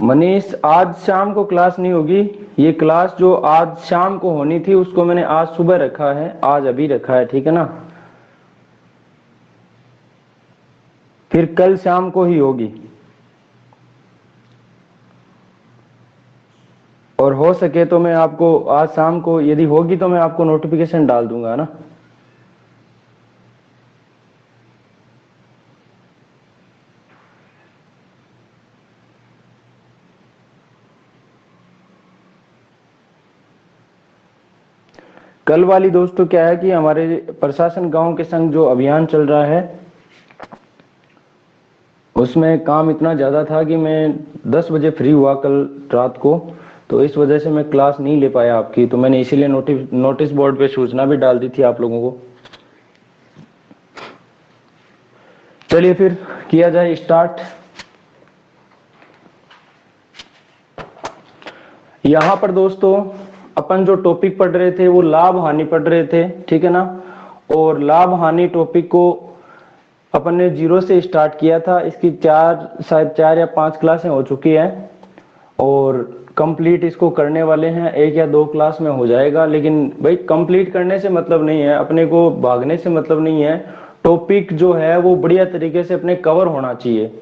मनीष, आज शाम को क्लास नहीं होगी। ये क्लास जो आज शाम को होनी थी उसको मैंने आज सुबह रखा है, आज अभी रखा है, ठीक है ना। फिर कल शाम को ही होगी, और हो सके तो मैं आपको आज शाम को यदि होगी तो मैं आपको नोटिफिकेशन डाल दूंगा ना। कल वाली दोस्तों क्या है कि हमारे प्रशासन गांव के संग जो अभियान चल रहा है उसमें काम इतना ज़्यादा था कि मैं 10 बजे फ्री हुआ कल रात को, तो इस वजह से मैं क्लास नहीं ले पाया आपकी। तो मैंने इसीलिए नोटिस बोर्ड पे सूचना भी डाल दी थी आप लोगों को। चलिए फिर किया जाए स्टार्ट। यहाँ पर दोस्तों अपन जो टॉपिक पढ़ रहे थे वो लाभ हानि पढ़ रहे थे, ठीक है ना। और लाभ हानि टॉपिक को अपन ने 0 से स्टार्ट किया था। इसकी शायद 4 या 5 क्लासें हो चुकी हैं और कंप्लीट इसको करने वाले हैं, 1 या 2 क्लास में हो जाएगा। लेकिन भाई कंप्लीट करने से मतलब नहीं है, अपने को भागने से मतलब नहीं है। टॉपिक जो है वो बढ़िया तरीके से अपने कवर होना चाहिए।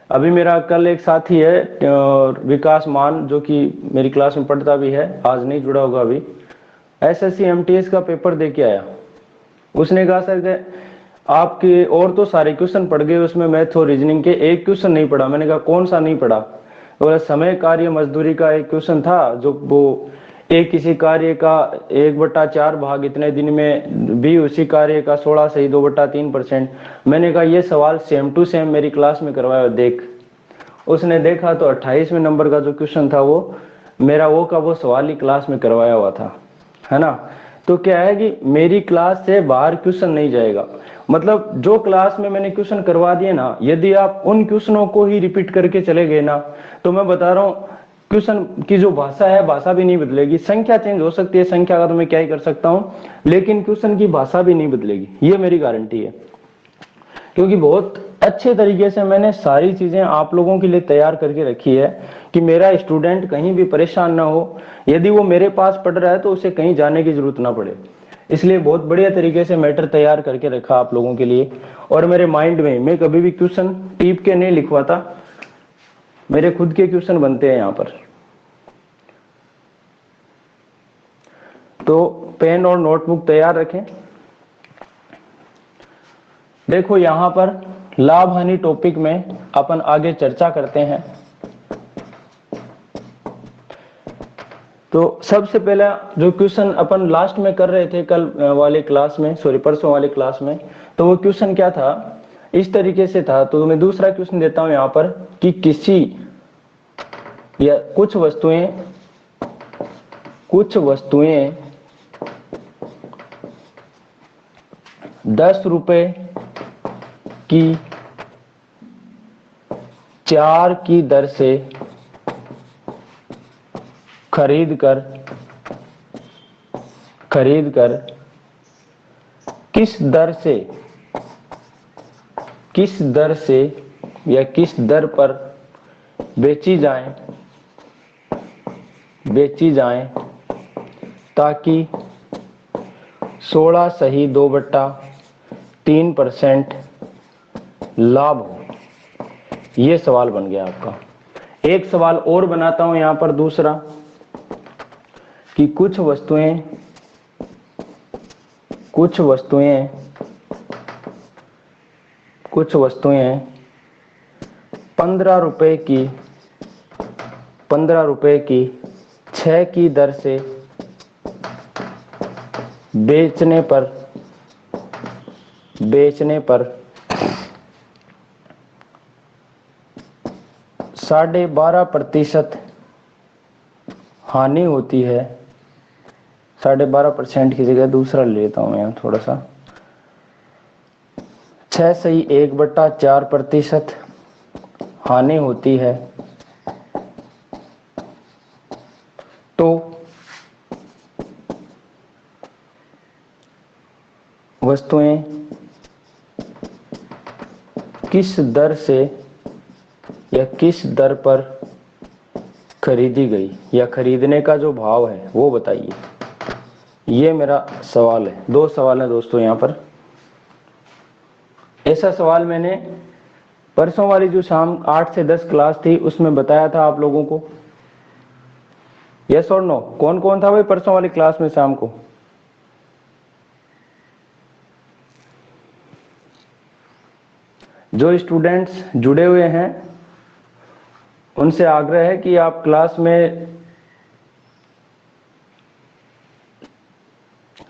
अभी मेरा कल एक साथी है विकास मान, जो कि मेरी क्लास में पढ़ता भी है, आज नहीं जुड़ा होगा अभी, एसएससी एमटीएस का पेपर दे के आया। उसने कहा सर कि आपके और तो सारे क्वेश्चन पढ़ गए, उसमें मैथ और रीजनिंग के एक क्वेश्चन नहीं पढ़ा। मैंने कहा कौन सा नहीं पढ़ा? बोला समय कार्य मजदूरी का एक क्वेश्चन था, जो वो एक किसी कार्य का 1/4 भाग इतने दिन में भी उसी कार्य का 16 सही 2/3%। मैंने कहा ये सवाल सेम टू सेम मेरी क्लास में करवाया, देख। उसने देखा तो 28वें नंबर का जो क्वेश्चन था वो मेरा वो सवाल ही क्लास में करवाया हुआ था, है ना। तो क्या है कि मेरी क्लास से बाहर क्वेश्चन नहीं जाएगा। मतलब जो क्लास में मैंने क्वेश्चन करवा दिए ना, यदि आप उन क्वेश्चनों को ही रिपीट करके चले गए ना, तो मैं बता रहा हूँ क्वेश्चन की जो भाषा है, भाषा भी नहीं बदलेगी। संख्या चेंज हो सकती है, संख्या का तो मैं क्या ही कर सकता हूँ, लेकिन क्वेश्चन की भाषा भी नहीं बदलेगी, ये मेरी गारंटी है। क्योंकि बहुत अच्छे तरीके से मैंने सारी चीजें आप लोगों के लिए तैयार करके रखी है कि मेरा स्टूडेंट कहीं भी परेशान ना हो। यदि वो मेरे पास पढ़ रहा है तो उसे कहीं जाने की जरूरत ना पड़े। इसलिए बहुत बढ़िया तरीके से मैटर तैयार करके रखा आप लोगों के लिए। और मेरे माइंड में मैं कभी भी क्वेश्चन टीप के नहीं लिखवाता, मेरे खुद के क्वेश्चन बनते हैं यहाँ पर। तो पेन और नोटबुक तैयार रखें। देखो यहां पर लाभ हानि टॉपिक में अपन आगे चर्चा करते हैं। तो सबसे पहला जो क्वेश्चन अपन लास्ट में कर रहे थे कल वाले क्लास में, सॉरी परसों वाले क्लास में, तो वो क्वेश्चन क्या था, इस तरीके से था। तो मैं दूसरा क्वेश्चन देता हूं यहां पर कि किसी या कुछ वस्तुएं 10 रुपए की 4 की दर से खरीद कर किस दर से या किस दर पर बेची जाएं ताकि 16 सही 2/3% लाभ हो। ये सवाल बन गया आपका। एक सवाल और बनाता हूं यहां पर दूसरा कि कुछ वस्तुएं 15 रुपए की 6 की दर से बेचने पर 12.5% हानि होती है। 12.5% की जगह दूसरा ले लेता हूं यहाँ थोड़ा सा, 6 सही 1/4% हानि होती है। तो वस्तुएं किस दर से या किस दर पर खरीदी गई या खरीदने का जो भाव है वो बताइए। ये मेरा सवाल है। दो सवाल है दोस्तों यहाँ पर। ऐसा सवाल मैंने परसों वाली जो शाम 8 से 10 क्लास थी उसमें बताया था आप लोगों को। यस और नो? कौन कौन था भाई परसों वाली क्लास में शाम को? जो स्टूडेंट्स जुड़े हुए हैं उनसे आग्रह है कि आप क्लास में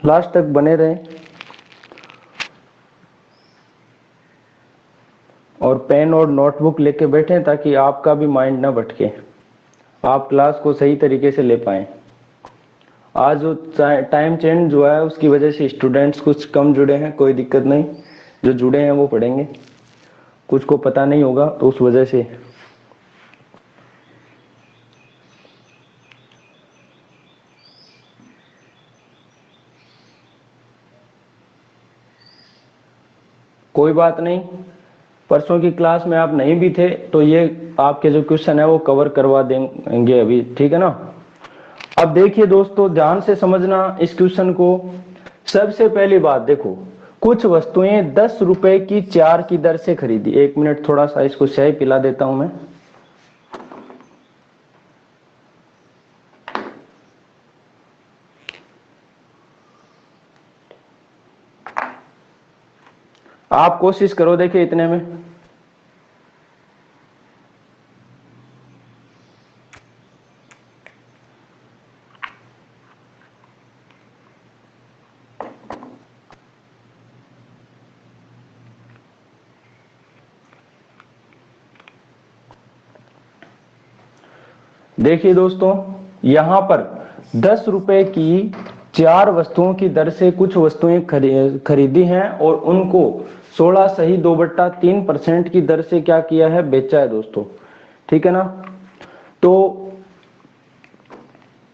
लास्ट तक बने रहें और पेन और नोटबुक लेके बैठें ताकि आपका भी माइंड ना भटके, आप क्लास को सही तरीके से ले पाएं। आज जो टाइम चेंज जो है उसकी वजह से स्टूडेंट्स कुछ कम जुड़े हैं, कोई दिक्कत नहीं, जो जुड़े हैं वो पढ़ेंगे। कुछ को पता नहीं होगा तो उस वजह से। कोई बात नहीं, परसों की क्लास में आप नहीं भी थे तो ये आपके जो क्वेश्चन है वो कवर करवा देंगे अभी, ठीक है ना। अब देखिए दोस्तों, ध्यान से समझना इस क्वेश्चन को। सबसे पहली बात देखो, कुछ वस्तुएं 10 रुपए की 4 की दर से खरीदी। एक मिनट, थोड़ा सा इसको चाय पिला देता हूं मैं। आप कोशिश करो, देखिए इतने में। देखिए दोस्तों, यहां पर 10 रुपए की 4 वस्तुओं की दर से कुछ वस्तुएं खरीदी हैं और उनको 16 सही 2/3% की दर से क्या किया है, बेचा है दोस्तों, ठीक है ना। तो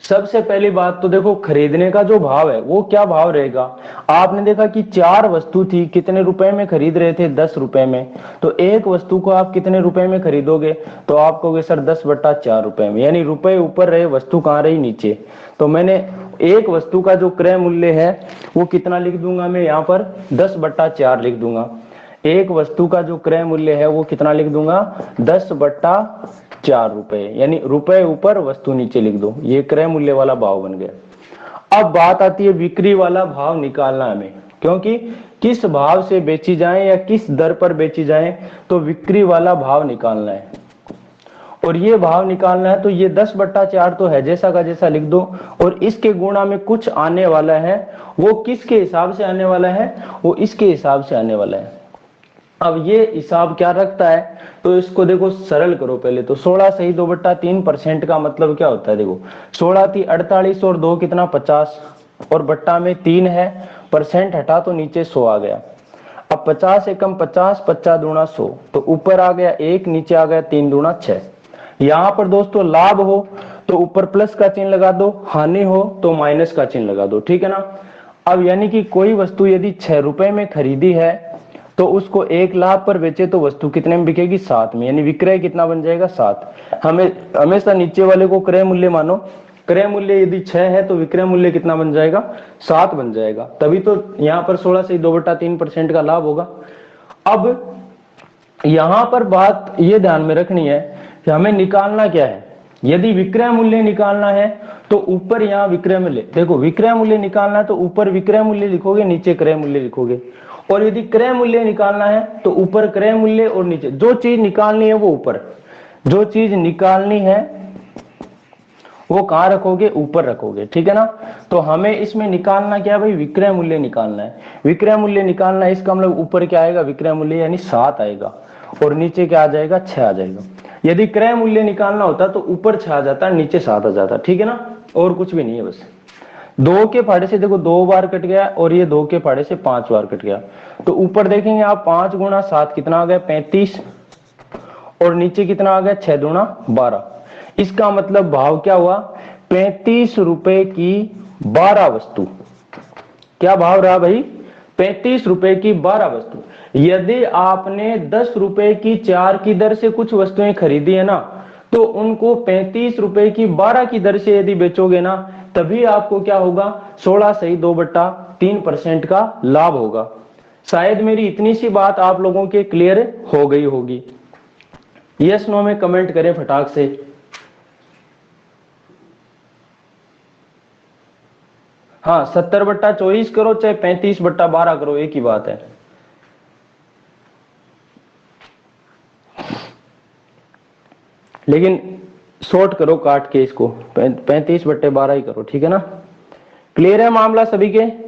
सबसे पहली बात तो देखो, खरीदने का जो भाव है वो क्या भाव रहेगा। आपने देखा कि 4 वस्तु थी, कितने रुपए में खरीद रहे थे, 10 रुपए में। तो एक वस्तु को आप कितने रुपए में खरीदोगे, तो आप कहोगे सर 10/4 रुपए में, यानी रुपए ऊपर रहे, वस्तु कहां रही, नीचे। तो मैंने एक वस्तु का जो क्रय मूल्य है वो कितना लिख दूंगा मैं यहाँ पर, 10/4 लिख दूंगा। एक वस्तु का जो क्रय मूल्य है वो कितना लिख दूंगा, 10/4 रुपए, यानी रुपए ऊपर वस्तु नीचे लिख दो। ये क्रय मूल्य वाला भाव बन गया। अब बात आती है बिक्री वाला भाव निकालना हमें, क्योंकि किस भाव से बेची जाए या किस दर पर बेची जाए, तो बिक्री वाला भाव निकालना है। और ये भाव निकालना है तो ये 10/4 तो है जैसा का जैसा लिख दो, और इसके गुणा में कुछ आने वाला है। वो किसके हिसाब से आने वाला है, वो इसके हिसाब से आने वाला है। अब ये हिसाब क्या रखता है, तो इसको देखो सरल करो पहले तो। 16 सही 2/3% का मतलब क्या होता है, देखो 16 थी 48 और 2 कितना 50, और बट्टा में 3 है, परसेंट हटा तो नीचे 100 आ गया। अब 50 एकम 50, 50 दूना 100, तो ऊपर आ गया 1, नीचे आ गया 3 दूना 6। यहां पर दोस्तों लाभ हो तो ऊपर प्लस का चिन्ह लगा दो, हानि हो तो माइनस का चिन्ह लगा दो, ठीक है ना। अब यानी कि कोई वस्तु यदि 6 रुपए में खरीदी है तो उसको 1 लाख पर बेचे तो वस्तु कितने में बिकेगी, 7 में, यानी विक्रय कितना बन जाएगा, 7। हमें हमेशा नीचे वाले को क्रय मूल्य मानो। क्रय मूल्य यदि 6 है तो विक्रय मूल्य कितना बन जाएगा, 7 बन जाएगा। तभी तो यहाँ पर 16 से 2/3% का लाभ होगा। अब यहां पर बात ये ध्यान में रखनी है कि हमें निकालना क्या है। यदि विक्रय मूल्य निकालना है तो ऊपर यहाँ विक्रय मूल्य, देखो विक्रय मूल्य निकालना है तो ऊपर विक्रय मूल्य लिखोगे, नीचे क्रय मूल्य लिखोगे। और यदि क्रय मूल्य निकालना है तो ऊपर क्रय मूल्य और नीचे, जो चीज निकालनी है वो ऊपर, जो चीज निकालनी है वो कहां रखोगे, ऊपर रखोगे, ठीक है ना। तो हमें इसमें निकालना क्या है भाई, विक्रय मूल्य निकालना है। विक्रय मूल्य निकालना है, इसका मतलब ऊपर क्या आएगा, विक्रय मूल्य यानी 7 आएगा, और नीचे क्या आ जाएगा, 6 आ जाएगा। यदि क्रय मूल्य निकालना होता तो ऊपर 6 आ जाता, नीचे 7 आ जाता, ठीक है ना। और कुछ भी नहीं है, बस 2 के फाड़े से देखो 2 बार कट गया, और ये 2 के फाड़े से 5 बार कट गया। तो ऊपर देखेंगे आप 5 गुणा 7 कितना आ गया, 35, और नीचे कितना आ गया, 6 दूना 12। इसका मतलब भाव क्या हुआ, 35 रुपए की 12 वस्तु। क्या भाव रहा भाई, 35 रुपए की 12 वस्तु। यदि आपने 10 रुपए की 4 की दर से कुछ वस्तुएं खरीदी है ना, तो उनको 35 रुपए की 12 की दर से यदि बेचोगे ना, तभी आपको क्या होगा, 16.2/3% का लाभ होगा। शायद मेरी इतनी सी बात आप लोगों के क्लियर हो गई होगी। यस नो में कमेंट करें फटाक से। हाँ, 70/24 करो चाहे 35/12 करो, एक ही बात है। लेकिन शॉर्ट करो काट के इसको, 35/12 ही करो, ठीक है ना। क्लियर है मामला सभी के?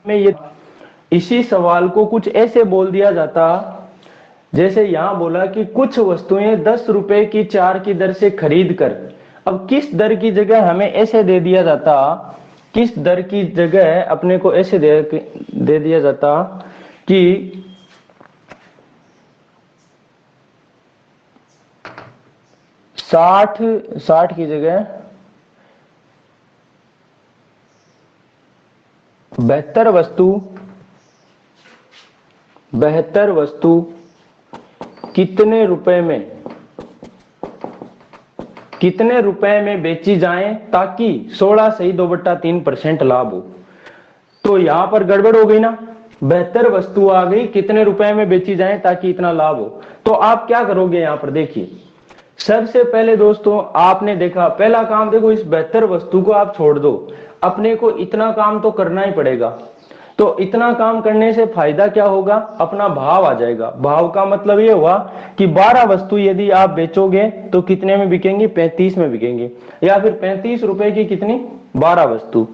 में ये इसी सवाल को कुछ ऐसे बोल दिया जाता, जैसे यहां बोला कि कुछ वस्तुएं 10 रुपए की 4 की दर से खरीद कर, अब किस दर की जगह हमें ऐसे दे दिया जाता, किस दर की जगह अपने को ऐसे दे दिया जाता कि 60 की जगह 72 वस्तु कितने रुपए में बेची जाएं ताकि 16.2/3% लाभ हो। तो यहां पर गड़बड़ हो गई ना, 72 वस्तु आ गई, कितने रुपए में बेची जाएं ताकि इतना लाभ हो। तो आप क्या करोगे, यहां पर देखिए, सबसे पहले दोस्तों आपने देखा, पहला काम देखो, इस 72 वस्तु को आप छोड़ दो, अपने को इतना काम तो करना ही पड़ेगा। तो इतना काम करने से फायदा क्या होगा, अपना भाव आ जाएगा। भाव का मतलब ये हुआ कि 12 वस्तु यदि आप बेचोगे तो कितने में बिकेंगी, 35 में बिकेंगे, या फिर 35 रुपए की कितनी, 12 वस्तु।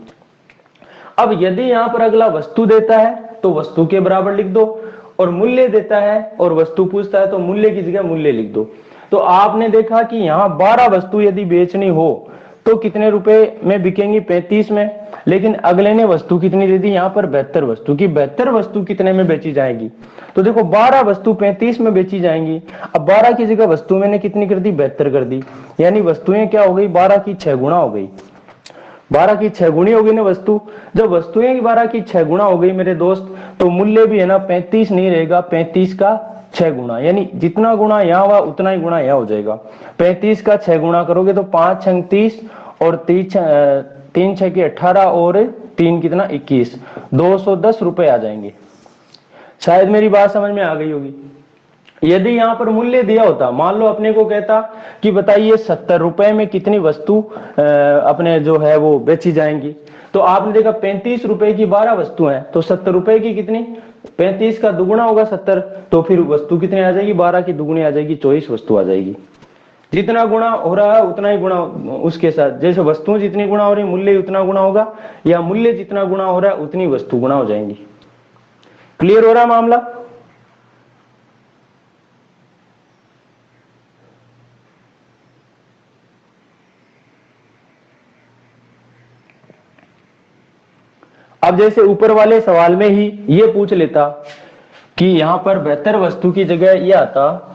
अब यदि यहां पर अगला वस्तु देता है तो वस्तु के बराबर लिख दो, और मूल्य देता है और वस्तु पूछता है तो मूल्य की जगह मूल्य लिख दो। तो आपने देखा कि यहां 12 वस्तु यदि बेचनी हो तो कितने रुपए में बिकेंगी, 35 में। लेकिन अगले ने वस्तु कितनी दे दी, यहां पर 72 वस्तु की, 72 वस्तु कितने में बेची जाएगी, तो देखो 12 वस्तु 35 में बेची जाएंगी। अब 12 की जगह वस्तु मैंने कितनी कर दी, 72 कर दी, यानी वस्तुएं क्या हो गई, 12 की 6 गुना हो गई, 12 की 6 गुनी हो गई ना वस्तु। जब वस्तुएं 12 की 6 गुना हो गई मेरे दोस्त, तो मूल्य भी है ना 35 नहीं रहेगा, 35 का 6 गुना, यानी जितना गुना यहाँ हुआ उतना ही गुना यहाँ हो जाएगा। 35 का 6 गुना करोगे तो 5 छंग 30 और 3 6 की 18 और 3 कितना 21, 210 रुपए आ जाएंगे। शायद मेरी बात समझ में आ गई होगी। यदि यहां पर मूल्य दिया होता, मान लो अपने को कहता कि बताइए 70 रुपए में कितनी वस्तु अपने जो है वो बेची जाएंगी, तो आपने देखा 35 रुपए की 12 वस्तु हैं, तो 70 रुपए की कितनी, 35 का दुगुना होगा 70, तो फिर वस्तु कितनी आ जाएगी, 12 की दुगुनी आ जाएगी, 24 वस्तु आ जाएगी। जितना गुणा हो रहा है उतना ही गुणा उसके साथ, जैसे वस्तुएं जितनी गुणा हो रही मूल्य उतना गुणा होगा, या मूल्य जितना गुणा हो रहा है उतनी वस्तु गुणा हो जाएंगी। क्लियर हो रहा है मामला? अब जैसे ऊपर वाले सवाल में ही ये पूछ लेता कि यहां पर 72 वस्तु की जगह ये आता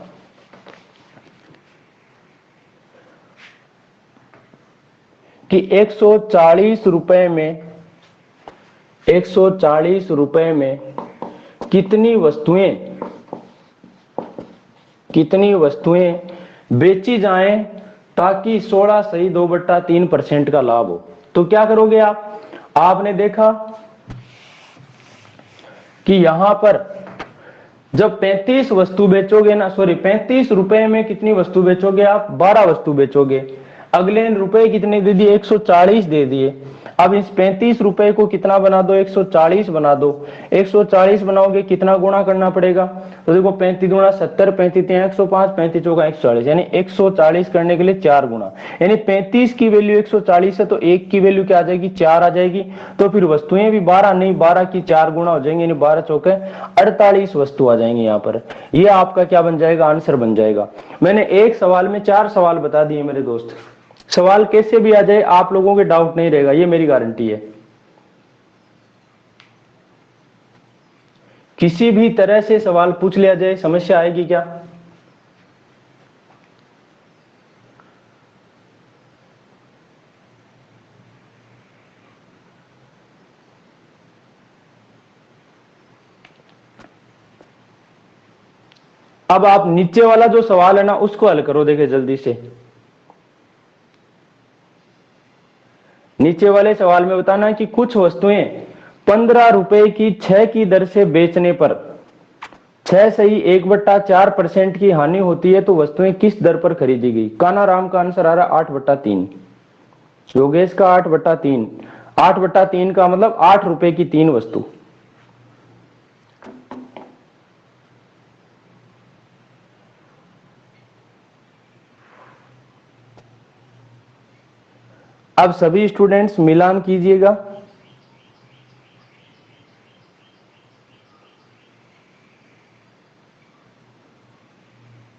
कि 140 रुपए में, 140 रुपए में कितनी वस्तुएं बेची जाएं ताकि 16.2/3% का लाभ हो। तो क्या करोगे आप, आपने देखा कि यहां पर जब 35 वस्तु बेचोगे ना, सॉरी 35 रुपए में कितनी वस्तु बेचोगे आप, 12 वस्तु बेचोगे। अगले रुपए कितने दे दिए, 140 दे दिए। अब इस 35 रुपए को कितना बना दो, 140 बना दो। 140 बनाओगे कितना गुणा करना पड़ेगा, तो देखो 35 गुणा 70, 35 105, 35 चौका 140, यानी 140 करने के लिए 4 गुणा, यानी 35 की वैल्यू 140 है तो 1 की वैल्यू क्या आ जाएगी, 4 आ जाएगी। तो फिर वस्तुएं भी 12 नहीं, 12 की 4 गुणा हो जाएंगे, यानी 12 चौके 48 वस्तु आ जाएंगे यहाँ पर। ये आपका क्या बन जाएगा, आंसर बन जाएगा। मैंने एक सवाल में 4 सवाल बता दिए मेरे दोस्त, सवाल कैसे भी आ जाए आप लोगों के डाउट नहीं रहेगा, ये मेरी गारंटी है। किसी भी तरह से सवाल पूछ लिया जाए, समस्या आएगी क्या? अब आप नीचे वाला जो सवाल है ना उसको हल करो, देखे जल्दी से। नीचे वाले सवाल में बताना है कि कुछ वस्तुएं 15 रुपए की 6 की दर से बेचने पर 6 - 1/4% की हानि होती है, तो वस्तुएं किस दर पर खरीदी गई? कानाराम का आंसर आ रहा 8/3, योगेश का 8/3। 8/3 का मतलब 8 रुपए की 3 वस्तु। अब सभी स्टूडेंट्स मिलान कीजिएगा।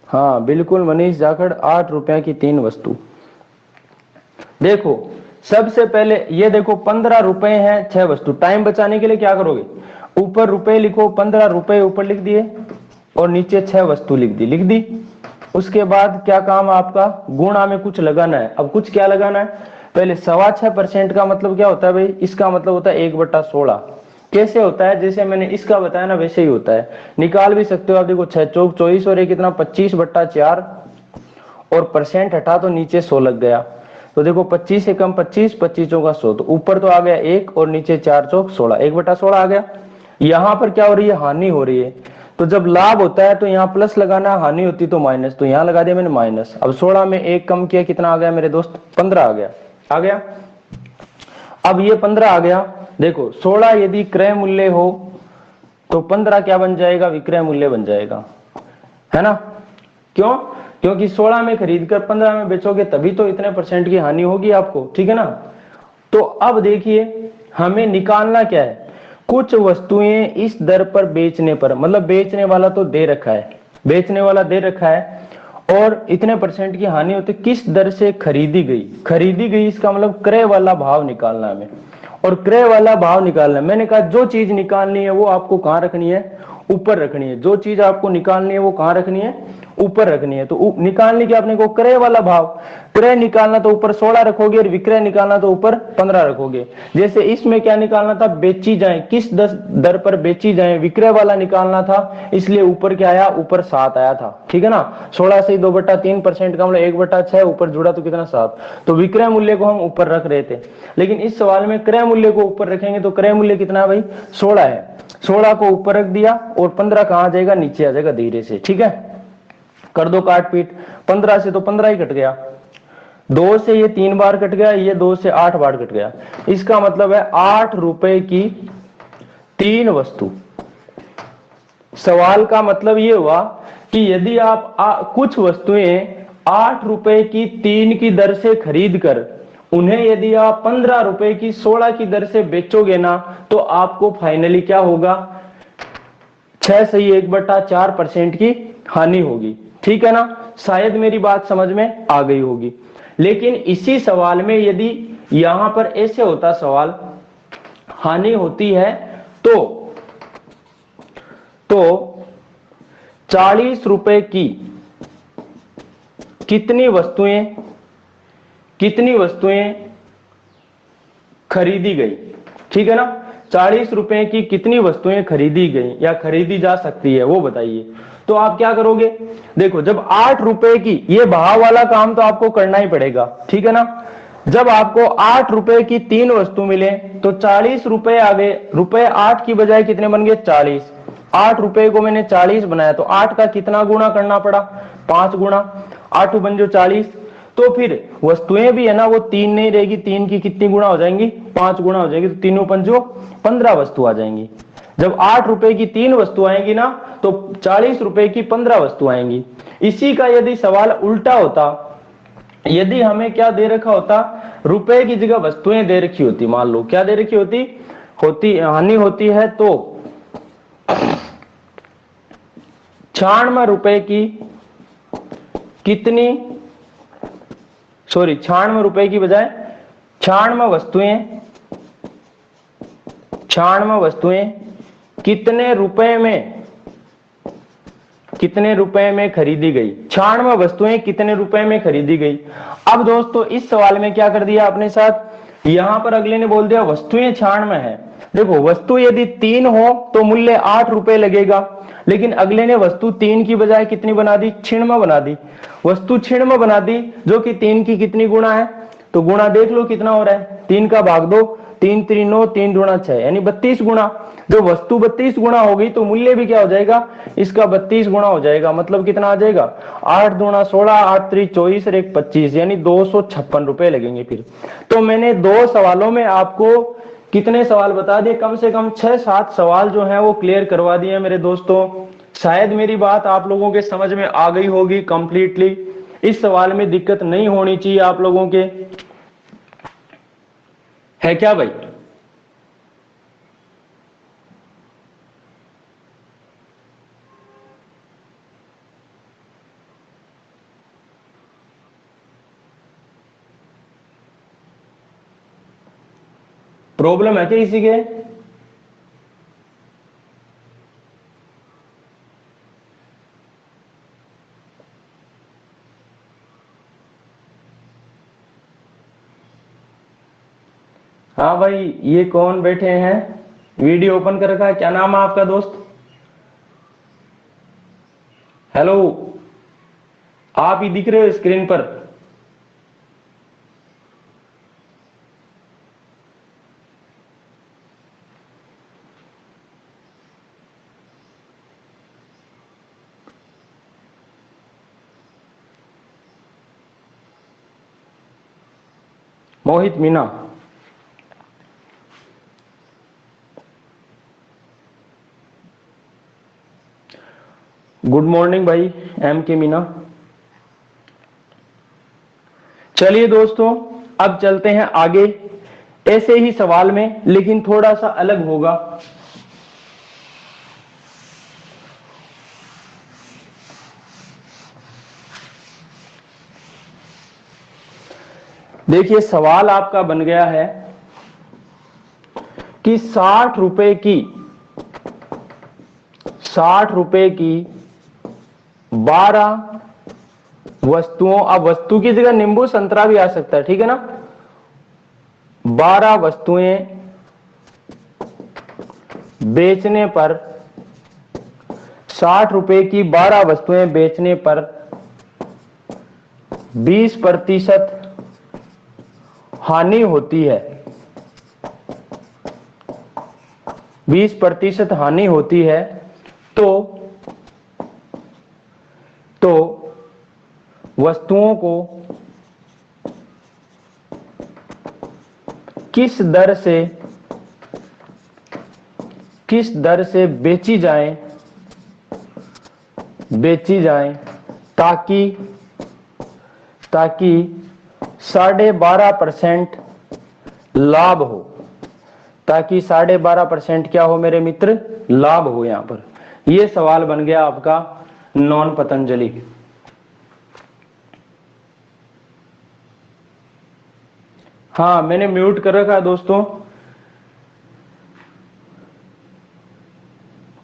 हाँ बिल्कुल मनीष जाखड़, 8 रुपए की 3 वस्तु। देखो सबसे पहले ये देखो 15 रुपए हैं 6 वस्तु। टाइम बचाने के लिए क्या करोगे, ऊपर रुपए लिखो, 15 रुपए ऊपर लिख दिए और नीचे 6 वस्तु लिख दी। उसके बाद क्या काम आपका, गुणा में कुछ लगाना है। अब कुछ क्या लगाना है, पहले 6.25% का मतलब क्या होता है भाई, इसका मतलब होता है 1/16। कैसे होता है, जैसे मैंने इसका बताया ना वैसे ही होता है, निकाल भी सकते हो आप। देखो 6 चौक 24 और 1 कितना 25/4 और परसेंट हटा तो नीचे 100 लग गया। तो देखो 25 से कम 25, 25 चौका 100, तो ऊपर तो आ गया 1 और नीचे 4 चौक 16, 1/16 आ गया। यहां पर क्या हो रही है, हानि हो रही है। तो जब लाभ होता है तो यहाँ प्लस लगाना, हानि होती तो माइनस, तो यहाँ लगा दिया मैंने माइनस। अब 16 में 1 कम किया, कितना आ गया मेरे दोस्त, 15 आ गया। आ गया। अब ये 15 आ गया। देखो 16 यदि क्रय मूल्य हो तो 15 क्या बन जाएगा, विक्रय मूल्य बन जाएगा, है ना। क्यों, क्योंकि 16 में खरीद कर 15 में बेचोगे तभी तो इतने परसेंट की हानि होगी आपको, ठीक है ना। तो अब देखिए हमें निकालना क्या है, कुछ वस्तुएं इस दर पर बेचने पर, मतलब बेचने वाला तो दे रखा है, बेचने वाला दे रखा है और इतने परसेंट की हानि होती, किस दर से खरीदी गई, खरीदी गई इसका मतलब क्रय वाला भाव निकालना है हमें। और क्रय वाला भाव निकालना है, मैंने कहा जो चीज निकालनी है वो आपको कहां रखनी है, ऊपर रखनी है। जो चीज आपको निकालनी है वो कहां रखनी है, ऊपर रखनी है। तो निकालने की आपने को क्रय वाला भाव, क्रय निकालना तो ऊपर 16 रखोगे और विक्रय निकालना तो ऊपर 15 रखोगे। जैसे इसमें क्या निकालना था, बेची जाए, किस दर पर बेची जाए, विक्रय वाला निकालना था, इसलिए ऊपर क्या आया, ऊपर 7 आया था, ठीक है ना। 16 से 2/3% का मतलब 1/6 ऊपर जुड़ा तो कितना 7। तो विक्रय मूल्य को हम ऊपर रख रहे थे, लेकिन इस सवाल में क्रय मूल्य को ऊपर रखेंगे तो क्रय मूल्य कितना है भाई, 16 है। 16 को ऊपर रख दिया और 15 कहां आ जाएगा, नीचे आ जाएगा धीरे से, ठीक है। कर दो काट पीट, 15 से तो 15 ही कट गया, 2 से ये 3 बार कट गया, ये 2 से 8 बार कट गया। इसका मतलब है 8 रुपए की 3 वस्तु। सवाल का मतलब ये हुआ कि यदि आप कुछ वस्तुएं 8 रुपए की 3 की दर से खरीद कर उन्हें यदि आप 15 रुपए की 16 की दर से बेचोगे ना, तो आपको फाइनली क्या होगा, 6 - 1/4% की हानि होगी, ठीक है ना। शायद मेरी बात समझ में आ गई होगी। लेकिन इसी सवाल में यदि यहां पर ऐसे होता सवाल, हानि होती है तो 40 रुपए की कितनी वस्तुएं खरीदी गई, ठीक है ना। 40 रुपए की कितनी वस्तुएं खरीदी गई या खरीदी जा सकती है वो बताइए। तो आप क्या करोगे, देखो जब 8 रुपए की, ये भाव वाला काम तो आपको करना ही पड़ेगा, ठीक है ना। जब आपको 8 रुपए की 3 वस्तु मिले तो 40 रुपए आ गए, रुपए 8 की बजाय कितने बन गए, 40। 8 रुपए को मैंने 40 बनाया तो 8 का कितना गुणा करना पड़ा, 5 गुणा, 8 बन जो 40। तो फिर वस्तुएं भी है ना वो 3 नहीं रहेगी, 3 की कितनी गुणा हो जाएंगी, 5 गुणा हो जाएगी, तो तीनों पंचो 15 वस्तु आ जाएंगी। जब 8 रुपए की 3 वस्तु आएंगी ना तो 40 रुपए की 15 वस्तु आएंगी। इसी का यदि सवाल उल्टा होता, यदि हमें क्या दे रखा होता, रुपए की जगह वस्तुएं दे रखी होती, मान लो क्या दे रखी होती हानि होती है तो 96 रुपए की कितनी सॉरी 96 रुपए की बजाय 96 वस्तुएं कितने रुपए में खरीदी गई। 96 वस्तुएं कितने रुपए में खरीदी गई। अब दोस्तों इस सवाल में क्या कर दिया अपने साथ, यहां पर अगले ने बोल दिया वस्तुएं 96 है। देखो वस्तु यदि 3 हो तो मूल्य 8 रुपए लगेगा, लेकिन अगले ने वस्तु 3 की बजाय कितनी बना दी, 96 बना दी। वस्तु 96 बना दी जो कि 3 की कितनी गुणा है, तो गुणा देख लो कितना हो रहा है, 3 का भाग दो, 3 3 9, 3 दूना 6 यानी 32 गुणा। जो वस्तु 32 गुणा होगी तो मूल्य भी क्या हो जाएगा, इसका 32 गुणा हो जाएगा। मतलब कितना आ जाएगा, 8 दूना 16, 8 3 24 और 1 25 यानी 256 रुपए लगेंगे। फिर तो मैंने 2 सवालों में आपको कितने सवाल बता दिए, कम से कम 6-7 सवाल जो है वो क्लियर करवा दिए मेरे दोस्तों। शायद मेरी बात आप लोगों के समझ में आ गई होगी कंप्लीटली। इस सवाल में दिक्कत नहीं होनी चाहिए आप लोगों के, है क्या भाई। प्रॉब्लम है क्या इसी के, हाँ भाई ये कौन बैठे हैं, वीडियो ओपन कर रखा है, क्या नाम है आपका दोस्त, हेलो आप ही दिख रहे हो स्क्रीन पर। मोहित मीना, गुड मॉर्निंग भाई एम के मीना। चलिए दोस्तों अब चलते हैं आगे ऐसे ही सवाल में, लेकिन थोड़ा सा अलग होगा। देखिए सवाल आपका बन गया है कि 60 रुपए की 12 वस्तुओं, अब वस्तु की जगह नींबू संतरा भी आ सकता है, ठीक है ना। 12 वस्तुएं बेचने पर, 60 रुपए की 12 वस्तुएं बेचने पर 20% हानि होती है, 20% हानि होती है। तो वस्तुओं को किस दर से बेची जाए ताकि 12.5% लाभ हो, ताकि 12.5% क्या हो मेरे मित्र, लाभ हो। यहां पर यह सवाल बन गया आपका नॉन पतंजलि। हाँ मैंने म्यूट कर रखा है दोस्तों,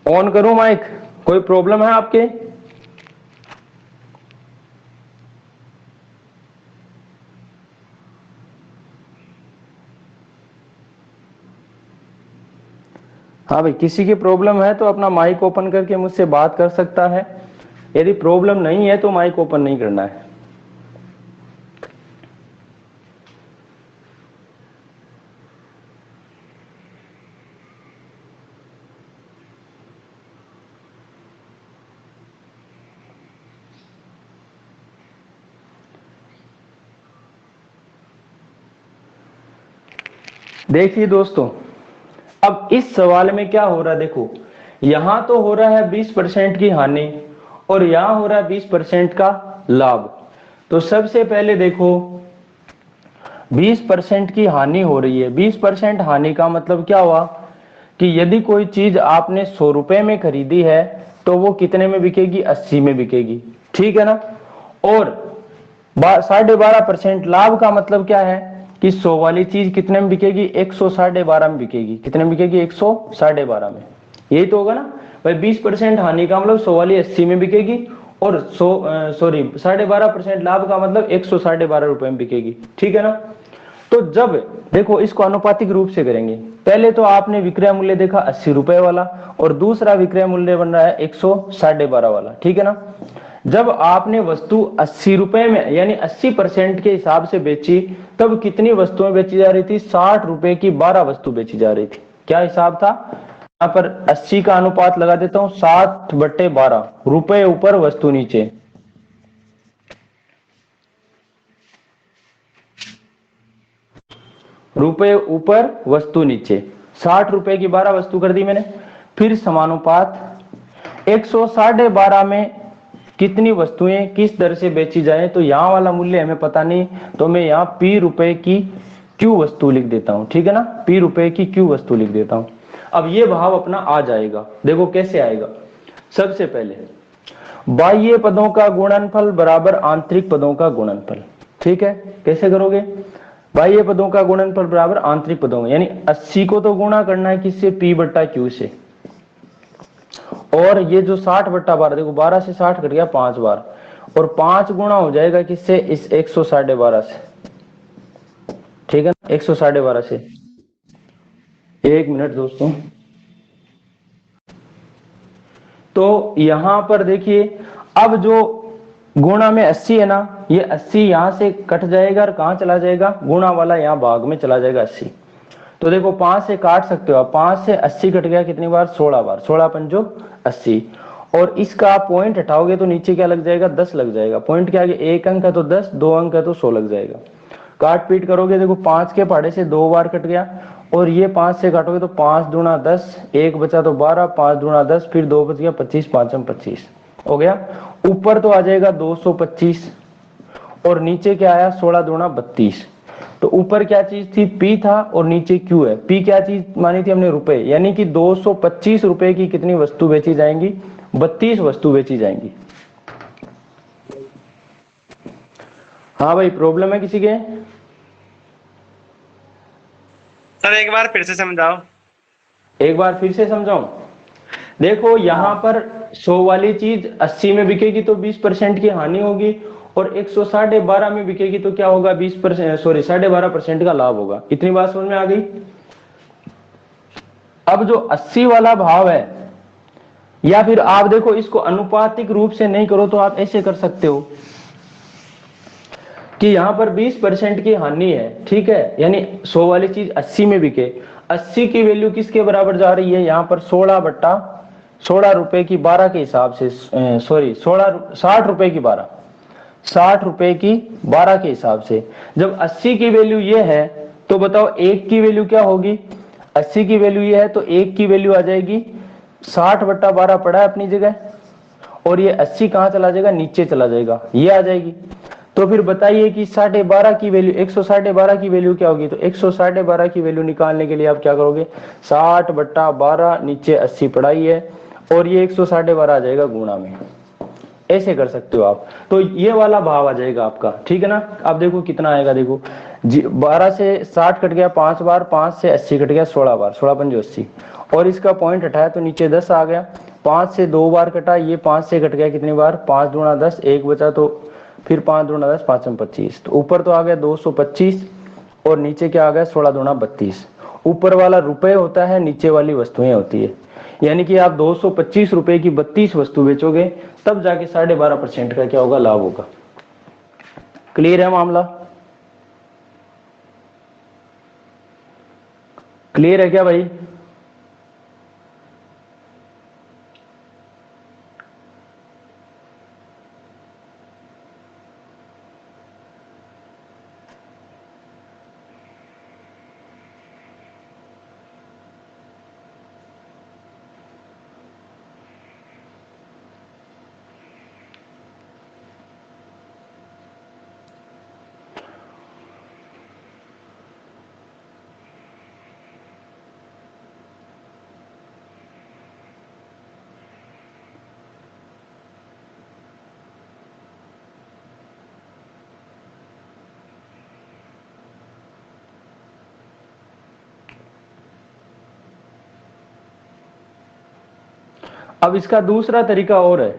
ऑन करूं माइक, कोई प्रॉब्लम है आपके। हाँ भाई किसी की प्रॉब्लम है तो अपना माइक ओपन करके मुझसे बात कर सकता है, यदि प्रॉब्लम नहीं है तो माइक ओपन नहीं करना है। देखिए दोस्तों अब इस सवाल में क्या हो रहा है, देखो यहां तो हो रहा है 20% की हानि और यहां हो रहा है 20% का लाभ। तो सबसे पहले देखो 20% की हानि हो रही है, 20% हानि का मतलब क्या हुआ कि यदि कोई चीज आपने 100 रुपए में खरीदी है तो वो कितने में बिकेगी, 80 में बिकेगी, ठीक है ना। और 12.5% लाभ का मतलब क्या है कि 100 वाली चीज कितने में बिकेगी, 112.5 में बिकेगी। कितने में बिकेगी, 112.5 में। यही तो होगा ना भाई। 20% हानि का मतलब 100 वाली 80 में बिकेगी, और 12.5% लाभ का मतलब 112.5 रुपए में बिकेगी। ठीक है ना। तो जब देखो इसको अनुपातिक रूप से करेंगे, पहले तो आपने विक्रय मूल्य देखा 80 रुपए वाला, और दूसरा विक्रय मूल्य बन रहा है 112.5 वाला। ठीक है ना। जब आपने वस्तु 80 रुपए में यानी 80% के हिसाब से बेची, तब कितनी वस्तुएं बेची जा रही थी, 60 रुपए की 12 वस्तु बेची जा रही थी। क्या हिसाब था, यहां पर 80 का अनुपात लगा देता हूं, 60/12, रुपए ऊपर वस्तु नीचे। रुपए ऊपर वस्तु नीचे, 60 रुपए की 12 वस्तु कर दी मैंने। फिर समानुपात 112.5 में कितनी वस्तुएं किस दर से बेची जाए, तो यहां वाला मूल्य हमें पता नहीं, तो मैं यहां पी रुपए की क्यू वस्तु लिख देता हूं। ठीक है ना, पी रुपए की क्यू वस्तु लिख देता हूं। अब ये भाव अपना आ जाएगा। देखो कैसे आएगा। सबसे पहले बाह्य पदों का गुणनफल बराबर आंतरिक पदों का गुणनफल। ठीक है, कैसे करोगे, बाह्य पदों का गुणनफल बराबर आंतरिक पदों में, यानी 80 को तो गुणा करना है किससे, पी बट्टा क्यू से। और ये जो 60/12, देखो 12 से 60 कट गया 5 बार, और 5 गुणा हो जाएगा किससे, इस 112.5 से। ठीक है ना, 112.5 से। एक मिनट दोस्तों, तो यहां पर देखिए, अब जो गुणा में 80 है ना, ये 80 यहां से कट जाएगा और कहां चला जाएगा, गुणा वाला यहां भाग में चला जाएगा 80। तो देखो 5 से काट सकते हो आप, 5 से 80 कट गया कितनी बार, 16 बार, 16 पंजो 80। और इसका आप पॉइंट हटाओगे तो नीचे क्या लग जाएगा, 10 लग जाएगा। पॉइंट के आगे एक अंक है तो 10, दो अंक है तो 100 लग जाएगा। काट पीट करोगे, देखो 5 के पहाड़े से 2 बार कट गया, और ये 5 से काटोगे तो 5 दूना 10, एक बचा तो 12, 5 दूना 10, फिर 2 बच गया 25, 5 25 हो गया। ऊपर तो आ जाएगा 225, और नीचे क्या आया, 16 दूना 32। तो ऊपर क्या चीज थी, पी था, और नीचे क्यू है। पी क्या चीज मानी थी हमने, रुपए, यानी कि 225 रुपए की कितनी वस्तु बेची जाएंगी, 32 वस्तु बेची जाएंगी। हाँ भाई, प्रॉब्लम है किसी के, सर एक बार फिर से समझाओ। एक बार फिर से समझाऊं। देखो यहां हाँ। पर 100 वाली चीज 80 में बिकेगी तो 20% की हानि होगी, और 112.5 में बिकेगी तो क्या होगा, 20%, सॉरी 12.5% का लाभ होगा। इतनी बात समझ में आ गई। अब जो 80 वाला भाव है, या फिर आप देखो इसको अनुपातिक रूप से नहीं करो तो आप ऐसे कर सकते हो कि यहां पर 20% की हानि है। ठीक है, यानी 100 वाली चीज 80 में बिके, 80 की वैल्यू किसके बराबर जा रही है, यहां पर 16 रुपए की 12 के हिसाब से, सॉरी 60 रुपए की 12, 60 रुपए की 12 के हिसाब से। जब 80 की वैल्यू ये है, तो बताओ एक की वैल्यू क्या होगी, 80 की वैल्यू ये है तो एक की वैल्यू आ जाएगी 60/12 पड़ा है अपनी जगह, और ये 80 कहां चला जाएगा, नीचे चला जाएगा, ये आ जाएगी। तो फिर बताइए कि 12.5 की वैल्यू, 112.5 की वैल्यू क्या होगी, तो 112.5 की वैल्यू निकालने के लिए आप क्या करोगे, 60/12, नीचे 80 पड़ा ही है, और ये 112.5 आ जाएगा गुणा में। ऐसे कर सकते हो आप, तो ये वाला भाव आ जाएगा आपका। ठीक है ना। अब देखो कितना आएगा, देखो 12 से 60 कट गया 5 बार, 5 से 80 कट गया 16 बार, 16 पंजे 80, और इसका पॉइंट हटाया तो नीचे 10 आ गया। 5 से 2 बार कटा, ये 5 से कट गया कितनी बार, 5 दूना 10, एक बचा तो फिर 5 दूना 10, 5 25, तो ऊपर तो आ गया 225, और नीचे क्या आ गया, 16 दूना 32। ऊपर वाला रुपए होता है, नीचे वाली वस्तुएं होती है, यानी कि आप 225 रुपए की 32 वस्तु बेचोगे, तब जाके 12.5% का क्या होगा, लाभ होगा। क्लियर है मामला, क्लियर है क्या भाई। अब इसका दूसरा तरीका और है,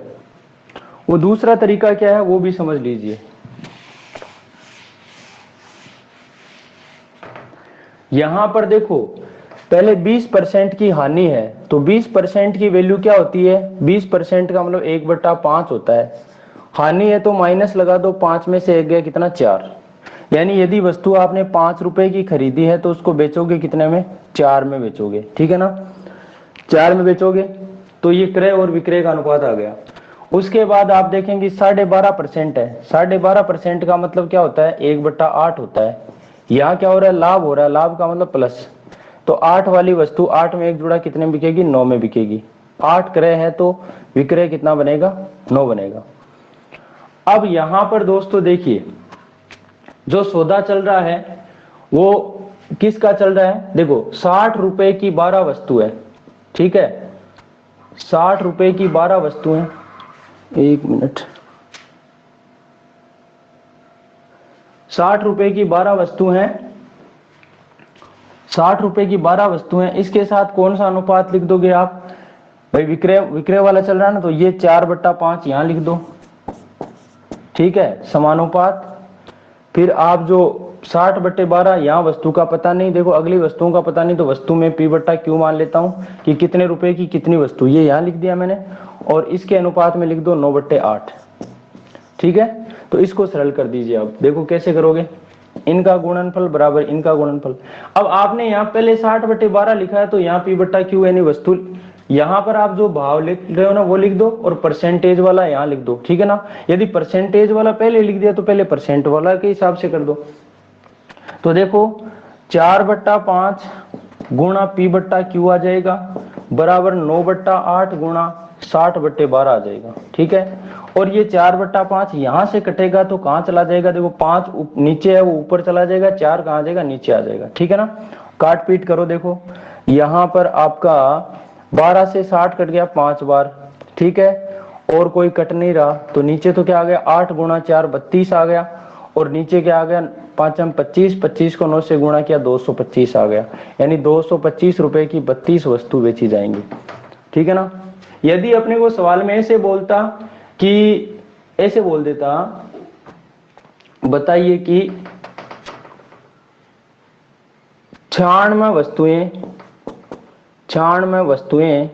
वो दूसरा तरीका क्या है वो भी समझ लीजिए। यहां पर देखो पहले 20% की हानि है, तो 20% की वैल्यू क्या होती है, 20% का मतलब 1/5 होता है। हानि है तो माइनस लगा दो, 5 में से 1 गया कितना, 4। यानी यदि वस्तु आपने 5 रुपए की खरीदी है तो उसको बेचोगे कितने में, 4 में बेचोगे, ठीक है ना, 4 में बेचोगे। तो ये क्रय और विक्रय का अनुपात आ गया। उसके बाद आप देखेंगे 12.5% है, 12.5% का मतलब क्या होता है, 1/8 होता है। यहाँ क्या हो रहा है, लाभ हो रहा है, लाभ का मतलब प्लस। तो 8 वाली वस्तु 8 में 1 जुड़ा कितने में बिकेगी, 9 में बिकेगी। 8 क्रय है तो विक्रय कितना बनेगा, 9 बनेगा। अब यहां पर दोस्तों देखिए जो सौदा चल रहा है वो किसका चल रहा है, देखो 60 रुपए की 12 वस्तु है, ठीक है, 60 रुपए की 12 वस्तुएं, 1 मिनट, 60 रुपए की 12 वस्तु हैं, 60 रुपए की 12 वस्तुएं। इसके साथ कौन सा अनुपात लिख दोगे आप, भाई विक्रय विक्रय वाला चल रहा है ना, तो ये 4/5 यहां लिख दो, ठीक है, समानुपात। फिर आप जो 60/12, यहाँ वस्तु का पता नहीं, देखो अगली वस्तुओं का पता नहीं, तो वस्तु में P/Q मान लेता हूं कि कितने रुपए की कितनी वस्तु, ये यहां लिख दिया मैंने। और इसके अनुपात में लिख दो 9/8, ठीक है। तो इसको सरल कर दीजिए, आप देखो कैसे करोगे, इनका गुणनफल बराबर इनका गुणनफल। अब आपने यहाँ पहले 60/12 लिखा है तो यहाँ P/Q यानी वस्तु, यहां पर आप जो भाव लिख रहे हो ना वो लिख दो, और परसेंटेज वाला यहां लिख दो, ठीक है ना। यदि परसेंटेज वाला पहले लिख दिया तो पहले परसेंट वाला के हिसाब से कर दो। तो देखो 4/5 गुणा P/Q आ जाएगा बराबर 9/8 गुणा 60/12 आ जाएगा, ठीक है। और ये 4/5 यहां से कटेगा तो कहां चला जाएगा, देखो 5 नीचे है वो ऊपर चला जाएगा, 4 कहां जाएगा, नीचे आ जाएगा, ठीक है ना। काट पीट करो, देखो यहां पर आपका 12 से 60 कट गया 5 बार, ठीक है, और कोई कट नहीं रहा, तो नीचे तो क्या आ गया, 8 गुणा 4 32 आ गया, और नीचे क्या आ गया, 5 25, 25 को 9 से गुणा किया 225 आ गया। यानी 225 रुपए की 32 वस्तु बेची जाएंगी, ठीक है ना। यदि अपने को सवाल में ऐसे बोलता कि ऐसे बोल देता, बताइए कि 96 वस्तुएं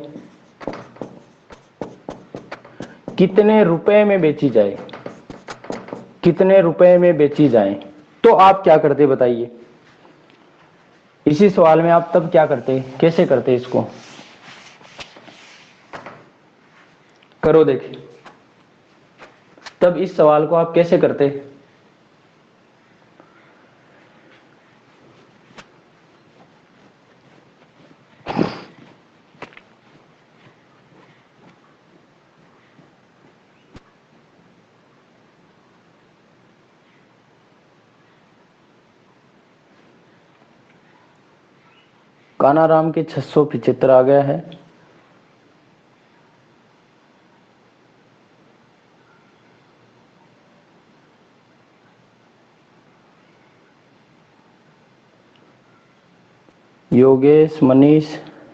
कितने रुपए में बेची जाए, कितने रुपए में बेची जाए, तो आप क्या करते बताइए। इसी सवाल में आप तब क्या करते, कैसे करते, इसको करो देखिए, तब इस सवाल को आप कैसे करते। कानाराम के 675 आ गया है। योगेश, मनीष,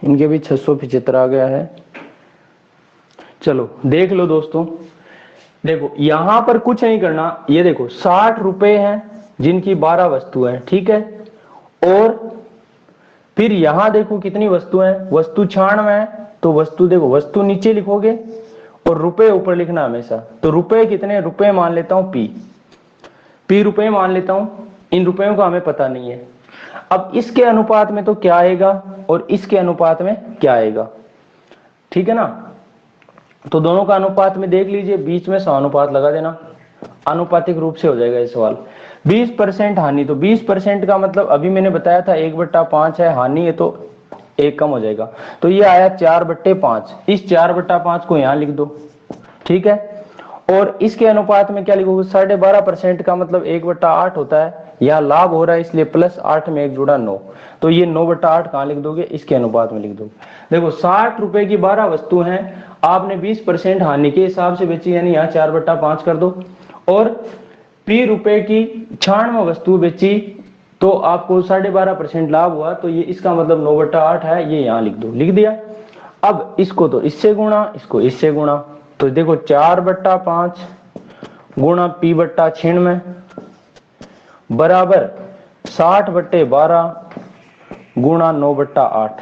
इनके भी 675 आ गया है। चलो देख लो दोस्तों, देखो यहां पर कुछ नहीं करना, ये देखो 60 रुपए हैं जिनकी 12 वस्तुएं हैं, ठीक है। और फिर यहां देखो कितनी वस्तुएं, वस्तु 96 है, तो वस्तु देखो वस्तु नीचे लिखोगे और रुपए ऊपर लिखना हमेशा। तो रुपए कितने, रुपए मान लेता हूं पी रुपए मान लेता हूं, इन रुपयों का हमें पता नहीं है। अब इसके अनुपात में तो क्या आएगा और इसके अनुपात में क्या आएगा, ठीक है ना। तो दोनों का अनुपात में देख लीजिए, बीच में समानुपात लगा देना, आनुपातिक रूप से हो जाएगा ये सवाल। 20% हानि, तो 20% का मतलब अभी मैंने बताया था 1/5 है, हानि है तो 1 कम हो जाएगा, तो ये आया 4/5। इस 4/5 को यहां लिख दो, ठीक है। और इसके अनुपात में क्या लिखोगे, 12.5% का मतलब 1/8 होता है, यहाँ लाभ हो रहा है इसलिए प्लस 8 में 1 जुड़ा 9, तो ये 9/8 कहां लिख दोगे, इसके अनुपात में लिख दोगे। देखो 60 रुपए की 12 वस्तु हैं, आपने 20% हानि के हिसाब से बेची, यानी यहाँ 4/5 कर दो। और P रुपए की 96 वस्तु बेची तो आपको 12.5% लाभ हुआ, तो ये इसका मतलब 9/8 है, ये यहाँ लिख दो, लिख दिया। अब इसको तो इससे गुणा, इसको इससे गुणा, तो देखो 4/5 गुणा p बट्टा 96 बराबर 60/12 गुणा 9/8।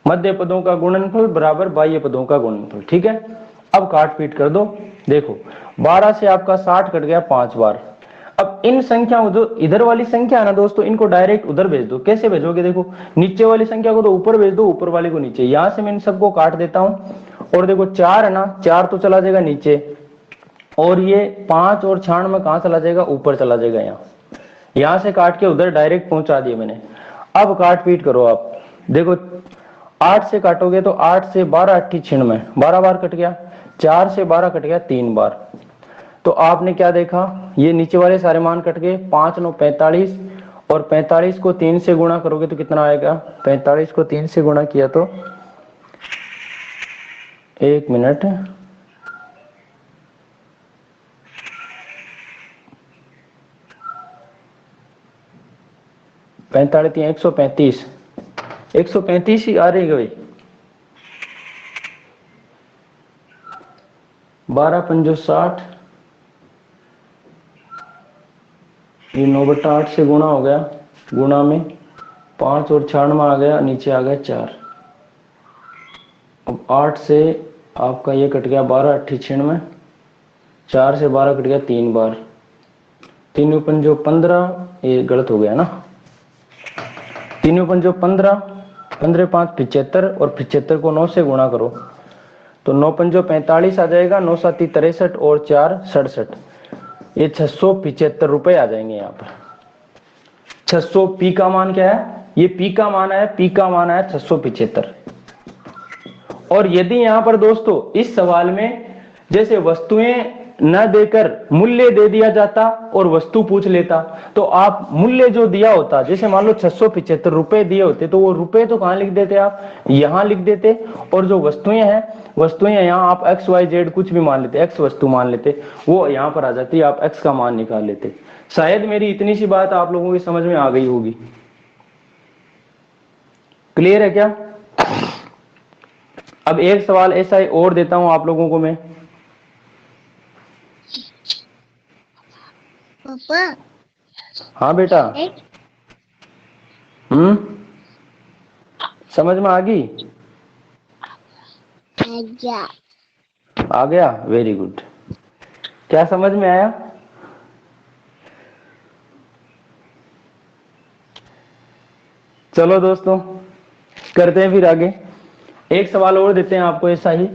मध्य पदों का गुणनफल बराबर बाह्य पदों का गुणनफल। ठीक है, अब काट पीट कर दो। देखो 12 से आपका 60 कट गया 5 बार। अब इन संख्याओं जो इधर वाली संख्या है ना दोस्तों, इनको डायरेक्ट उधर भेज दो। कैसे भेजोगे, देखो नीचे वाली संख्या को तो ऊपर भेज दो, ऊपर वाली को नीचे। यहां से मैं इन सबको काट देता हूं और देखो 4 है ना, 4 तो चला जाएगा नीचे, और ये 5 और 96 कहां चला जाएगा, ऊपर चला जाएगा। यहां से काट के उधर डायरेक्ट पहुंचा दिया मैंने। अब काट पीट करो आप, देखो 8 से काटोगे तो 8 से 12 8 96, 12 बार कट गया। 4 से 12 कट गया 3 बार। तो आपने क्या देखा, ये नीचे वाले सारे मान कट गए। 5 9 45, और 45 को 3 से गुणा करोगे तो कितना आएगा, 45 को 3 से गुणा किया तो, एक मिनट, 45 135, 135 ही आ रही है भाई। 12 पंजो 60, ये 9/8 से गुणा हो गया, गुणा में 5 और 96 आ गया, नीचे आ गया 4। अब 8 से आपका ये कट गया 12 8 96, 4 से 12 कट गया 3 बार, 3 पंजो 15, ये गलत हो गया ना, 3 पंजो 15, 15 5 75, और 75 को 9 से गुणा करो तो 9 पंजो 45 आ जाएगा, 9 7 63, और 4 67, ये 675 रुपए आ जाएंगे यहाँ पर। 600 पी का मान क्या है, ये पी का मान है, पी का मान है 675। और यदि यहां पर दोस्तों इस सवाल में जैसे वस्तुएं न देकर मूल्य दे दिया जाता और वस्तु पूछ लेता, तो आप मूल्य जो दिया होता, जैसे मान लो 675 रुपए दिए होते, तो वो रुपए तो कहां लिख देते, आप यहां लिख देते, और जो वस्तुएं हैं, वस्तुएं यहां आप एक्स वाई जेड कुछ भी मान लेते, एक्स वस्तु मान लेते, वो यहां पर आ जाती, आप एक्स का मान निकाल लेते। शायद मेरी इतनी सी बात आप लोगों की समझ में आ गई होगी। क्लियर है क्या? अब एक सवाल ऐसा ही और देता हूं आप लोगों को मैं। पापा हाँ बेटा। समझ में आ गई? आजा आ गया, वेरी गुड। क्या समझ में आया? चलो दोस्तों करते हैं फिर आगे। एक सवाल और देते हैं आपको ऐसा ही।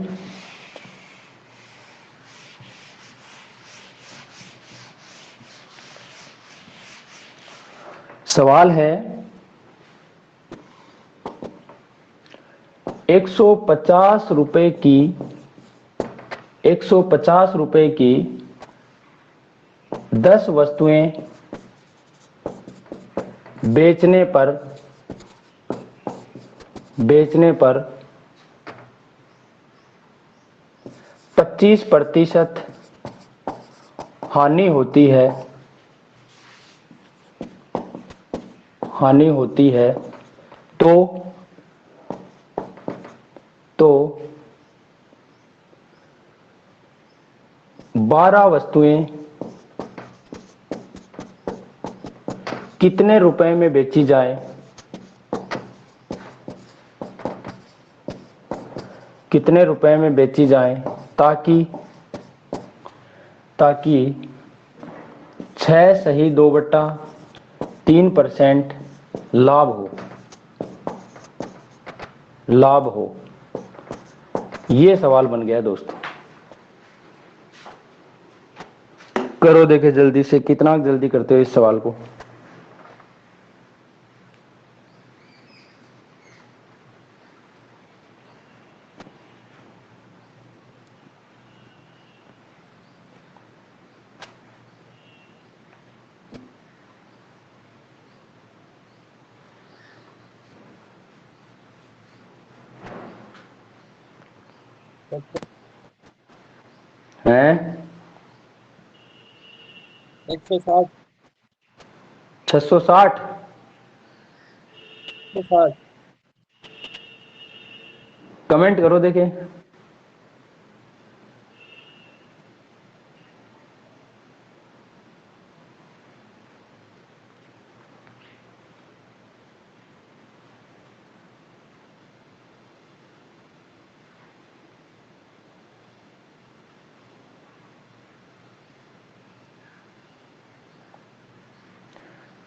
सवाल है 150 रुपए की 150 रुपए की 10 वस्तुएं बेचने पर 25% हानि होती है तो 12 वस्तुएं कितने रुपए में बेची जाए, कितने रुपए में बेची जाए ताकि 6 सही 2/3% लाभ हो। ये सवाल बन गया दोस्तों। करो देखे जल्दी से, कितना जल्दी करते हो इस सवाल को। हैं 160 660, 160 कमेंट करो देखें।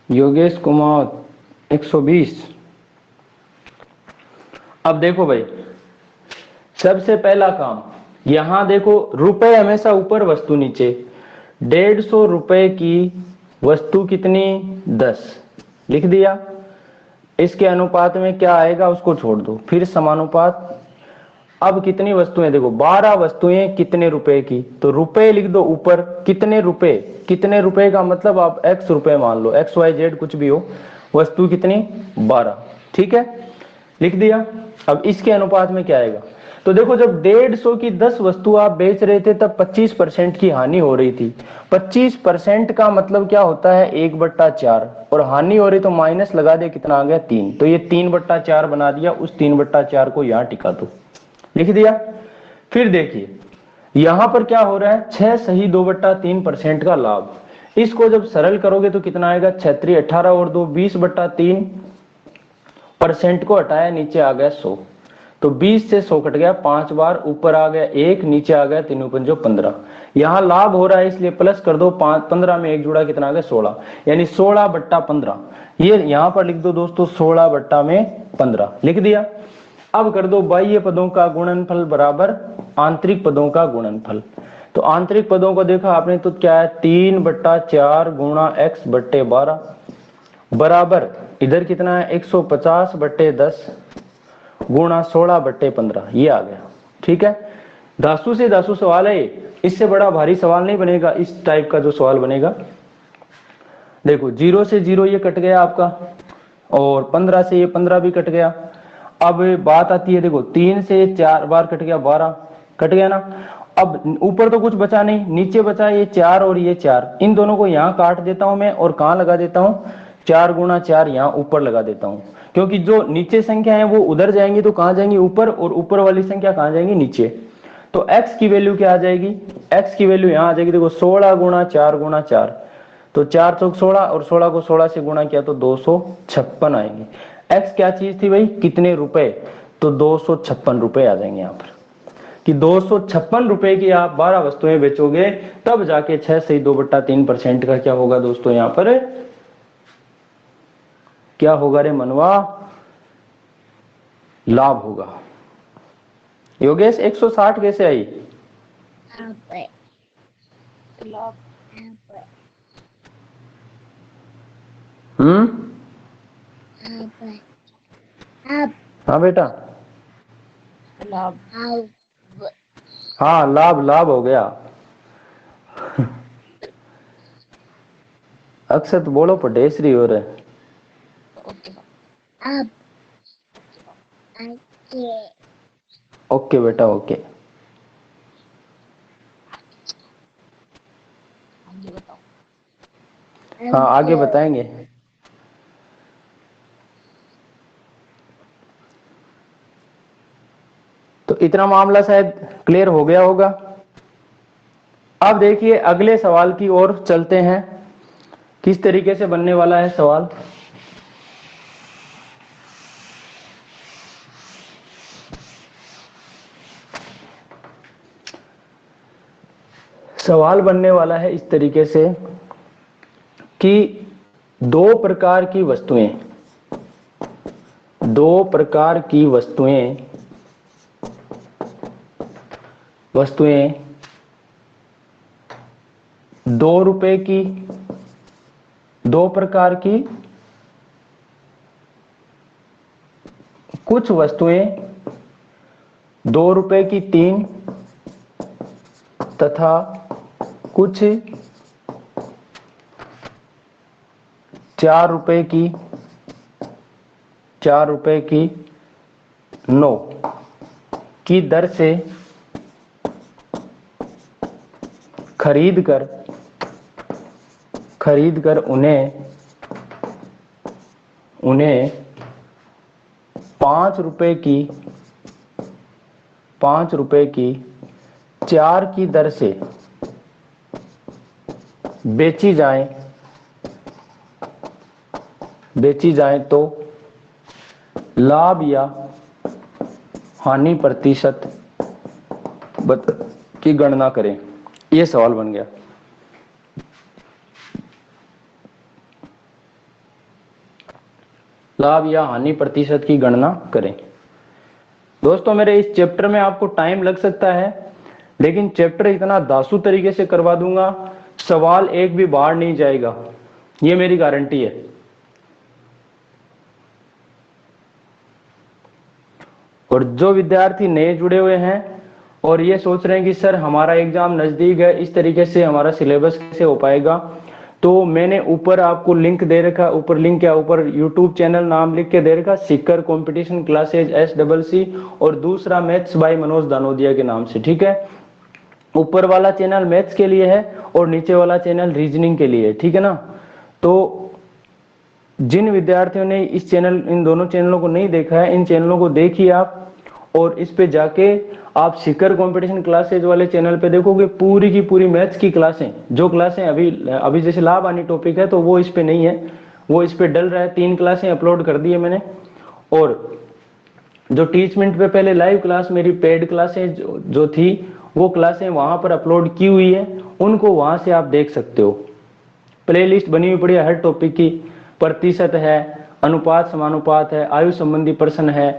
योगेश कुमार 120। अब देखो भाई, सबसे पहला काम यहां देखो, रुपए हमेशा ऊपर वस्तु नीचे। 150 रुपए की वस्तु कितनी? 10 लिख दिया। इसके अनुपात में क्या आएगा उसको छोड़ दो, फिर समानुपात। अब कितनी वस्तुएं देखो, 12 वस्तुएं कितने रुपए की, तो रुपए लिख दो ऊपर। कितने रुपए? कितने रुपए का मतलब आप x रुपए मान लो, एक्स वाई जेड कुछ भी हो, वस्तु कितनी? 12। ठीक है, लिख दिया। अब इसके अनुपात में क्या आएगा, तो देखो जब 150 की 10 वस्तु आप बेच रहे थे तब 25% की हानि हो रही थी। 25% का मतलब क्या होता है? 1/4। और हानि हो रही तो माइनस लगा दे, कितना आ गया? 3। तो ये 3/4 बना दिया, उस 3/4 को यहां टिका दो, लिख दिया। फिर देखिए यहां पर क्या हो रहा है, 6 सही 2/3% का लाभ। इसको जब सरल करोगे तो कितना आएगा? 6 18 और 2 20/3% को हटाया, नीचे आ गया 100। तो 20 से 100 कट गया 5 बार, ऊपर आ गया 1, नीचे आ गया 3 पंजो 15। यहां लाभ हो रहा है इसलिए प्लस कर दो, 5 15 में 1 जुड़ा, कितना आ गया? 16, यानी 16/15। ये यहां पर लिख दो दोस्तों, 16/15 लिख दिया। अब कर दो बाह्य पदों का गुणनफल बराबर आंतरिक पदों का गुणनफल। तो आंतरिक पदों को देखा आपने तो क्या है? 3/4 गुणा x/12 बराबर इधर कितना है? 150/10 गुणा 16/15, ये आ गया। ठीक है, दासू से दासू सवाल है, इससे बड़ा भारी सवाल नहीं बनेगा। इस टाइप का जो सवाल बनेगा, देखो 0 से 0 ये कट गया आपका, और 15 से ये 15 भी कट गया। अब बात आती है, देखो 3 से 4 बार कट गया, 12 कट गया ना। अब ऊपर तो कुछ बचा नहीं, नीचे बचा ये 4 और ये 4, इन दोनों को यहां काट देता हूं मैं, और कहां लगा देता हूं? 4 गुणा 4 यहां ऊपर लगा देता हूं, क्योंकि जो नीचे संख्या है वो उधर जाएंगी तो कहां जाएंगी? ऊपर, और ऊपर वाली संख्या कहां जाएंगी? नीचे। तो x की वैल्यू क्या आ जाएगी? x की वैल्यू यहां आ जाएगी, देखो 16 गुणा 4 गुणा 4, तो 4 चौक 16, और 16 को 16 से गुणा किया तो 256 आएंगे। x क्या चीज थी भाई? कितने रुपए? तो 256 रुपए आ जाएंगे यहां पर, कि 256 रुपए की आप 12 वस्तुएं बेचोगे, तब जाके 6 से 2/3% का क्या होगा दोस्तों? यहां पर क्या होगा रे मनवा? लाभ होगा। योगेश 160 कैसे आई? हाँ बेटा, लाभ। हाँ लाभ, लाभ हो गया। अक्सर तो बोलो, पटेश्वरी हो रहे। ओके बेटा, ओके। हाँ आगे बताएंगे। तो इतना मामला शायद क्लियर हो गया होगा। अब देखिए अगले सवाल की ओर चलते हैं, किस तरीके से बनने वाला है सवाल। सवाल बनने वाला है इस तरीके से कि दो प्रकार की वस्तुएं, दो प्रकार की वस्तुएं 2 रुपए की, 2 प्रकार की कुछ वस्तुएं 2 रुपए की 3 तथा कुछ 4 रुपए की 9 की दर से खरीद कर उन्हें 5 रुपए की 5 रुपए की 4 की दर से बेची जाए तो लाभ या हानि प्रतिशत की गणना करें। यह सवाल बन गया। लाभ या हानि प्रतिशत की गणना करें। दोस्तों मेरे इस चैप्टर में आपको टाइम लग सकता है, लेकिन चैप्टर इतना दासू तरीके से करवा दूंगा, सवाल एक भी बाहर नहीं जाएगा, ये मेरी गारंटी है। और जो विद्यार्थी नए जुड़े हुए हैं और ये सोच रहे हैं कि सर हमारा एग्जाम नजदीक है, इस तरीके से हमारा सिलेबस कैसे हो पाएगा, तो मैंने ऊपर आपको लिंक दे रखा, ऊपर लिंक क्या, ऊपर यूट्यूब चैनल नाम लिख के दे रखा, सीकर कंपटीशन क्लासेज SCC, और दूसरा मैथ्स बाय मनोज दानोदिया के नाम से, ठीक है। ऊपर वाला चैनल मैथ्स के लिए है और नीचे वाला चैनल रीजनिंग के लिए है, ठीक है ना। तो जिन विद्यार्थियों ने इस चैनल, इन दोनों चैनलों को नहीं देखा है, इन चैनलों को देखिए आप, और इस पे जाके आप सीकर कंपटीशन क्लासेज वाले चैनल पे देखोगे पूरी की पूरी मैथ्स की क्लासें, जो क्लासें अभी जैसे लाभ हानि टॉपिक है तो वो इस पे नहीं है, वो इस पे डल रहा है। 3 क्लासें अपलोड कर दी है मैंने, और जो टीचमेंट पे पहले लाइव क्लास मेरी पेड क्लासें जो थी वो क्लासें वहां पर अपलोड की हुई है, उनको वहां से आप देख सकते हो। प्लेलिस्ट बनी हुई पड़ी है हर टॉपिक की, प्रतिशत है, अनुपात समानुपात है, आयु संबंधी प्रश्न है,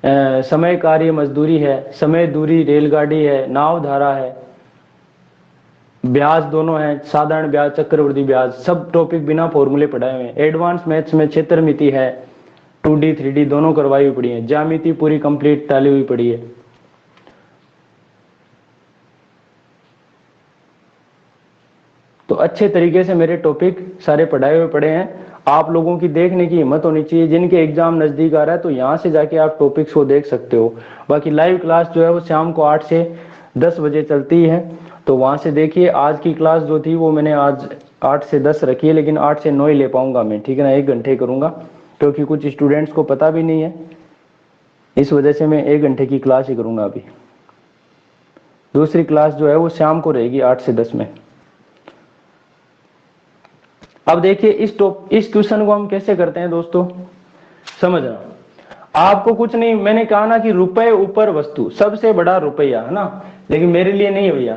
समय कार्य मजदूरी है, समय दूरी रेलगाड़ी है, नाव धारा है, ब्याज दोनों है, साधारण ब्याज चक्रवृद्धि ब्याज, सब टॉपिक बिना फॉर्मूले पढ़ाए हुए हैं। एडवांस मैथ्स में क्षेत्रमिति है, 2D 3D दोनों करवाई हुई पड़ी है, ज्यामिति पूरी कंप्लीट डाली हुई पड़ी है। तो अच्छे तरीके से मेरे टॉपिक सारे पढ़ाए हुए पड़े हैं। आप लोगों की देखने की हिम्मत होनी चाहिए, जिनके एग्जाम नजदीक आ रहा है तो यहाँ से जाके आप टॉपिक्स को देख सकते हो। बाकी लाइव क्लास जो है वो शाम को 8 से 10 बजे चलती है, तो वहां से देखिए। आज की क्लास जो थी वो मैंने आज 8 से 10 रखी है, लेकिन 8 से 9 ही ले पाऊंगा मैं, ठीक है ना। 1 घंटे करूंगा क्योंकि कुछ स्टूडेंट्स को पता भी नहीं है, इस वजह से मैं 1 घंटे की क्लास ही करूंगा। अभी दूसरी क्लास जो है वो शाम को रहेगी 8 से 10 में। अब देखिए इस क्वेश्चन को हम कैसे करते हैं दोस्तों, समझना। आपको कुछ नहीं, मैंने कहा ना कि रुपए ऊपर वस्तु, सबसे बड़ा रुपया है ना, लेकिन मेरे लिए नहीं है भैया।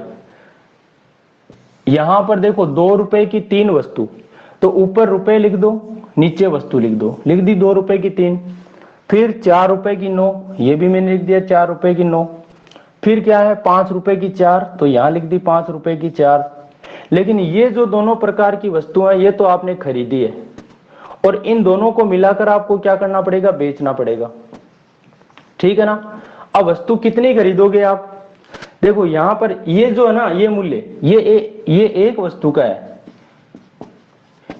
यहां पर देखो 2 रुपए की 3 वस्तु, तो ऊपर रुपए लिख दो, नीचे वस्तु लिख दो, लिख दी 2 रुपए की 3। फिर 4 रुपए की 9, ये भी मैंने लिख दिया 4 रुपए की 9। फिर क्या है 5 रुपए की 4, तो यहां लिख दी 5 रुपए की 4। लेकिन ये जो दोनों प्रकार की वस्तुएं ये तो आपने खरीदी है, और इन दोनों को मिलाकर आपको क्या करना पड़ेगा, बेचना पड़ेगा, ठीक है ना। अब वस्तु कितनी खरीदोगे आप, देखो यहां पर ये जो है ना, ये मूल्य ये एक वस्तु का है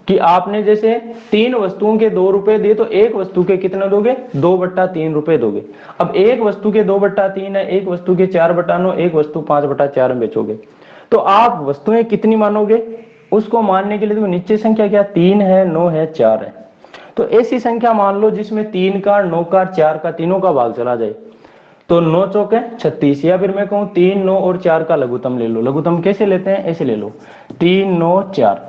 कि आपने जैसे 3 वस्तुओं के 2 रुपए दिए, तो एक वस्तु के कितना दोगे, 2/3 रुपए दोगे। अब एक वस्तु के 2/3 है, एक वस्तु के 4/9, एक वस्तु 5/4 में बेचोगे, तो आप वस्तुएं कितनी मानोगे, उसको मानने के लिए देखो नीचे संख्या क्या, 3 है, 9 है, 4 है। तो ऐसी संख्या मान लो जिसमें 3 का, 9 का, 4 का, तीनों का भाग चला जाए, तो 9 चौके 36, या फिर मैं कहूं 3, 9 और 4 का लघुत्तम ले लो। लघुत्तम कैसे लेते हैं, ऐसे ले लो, 3, 9, 4,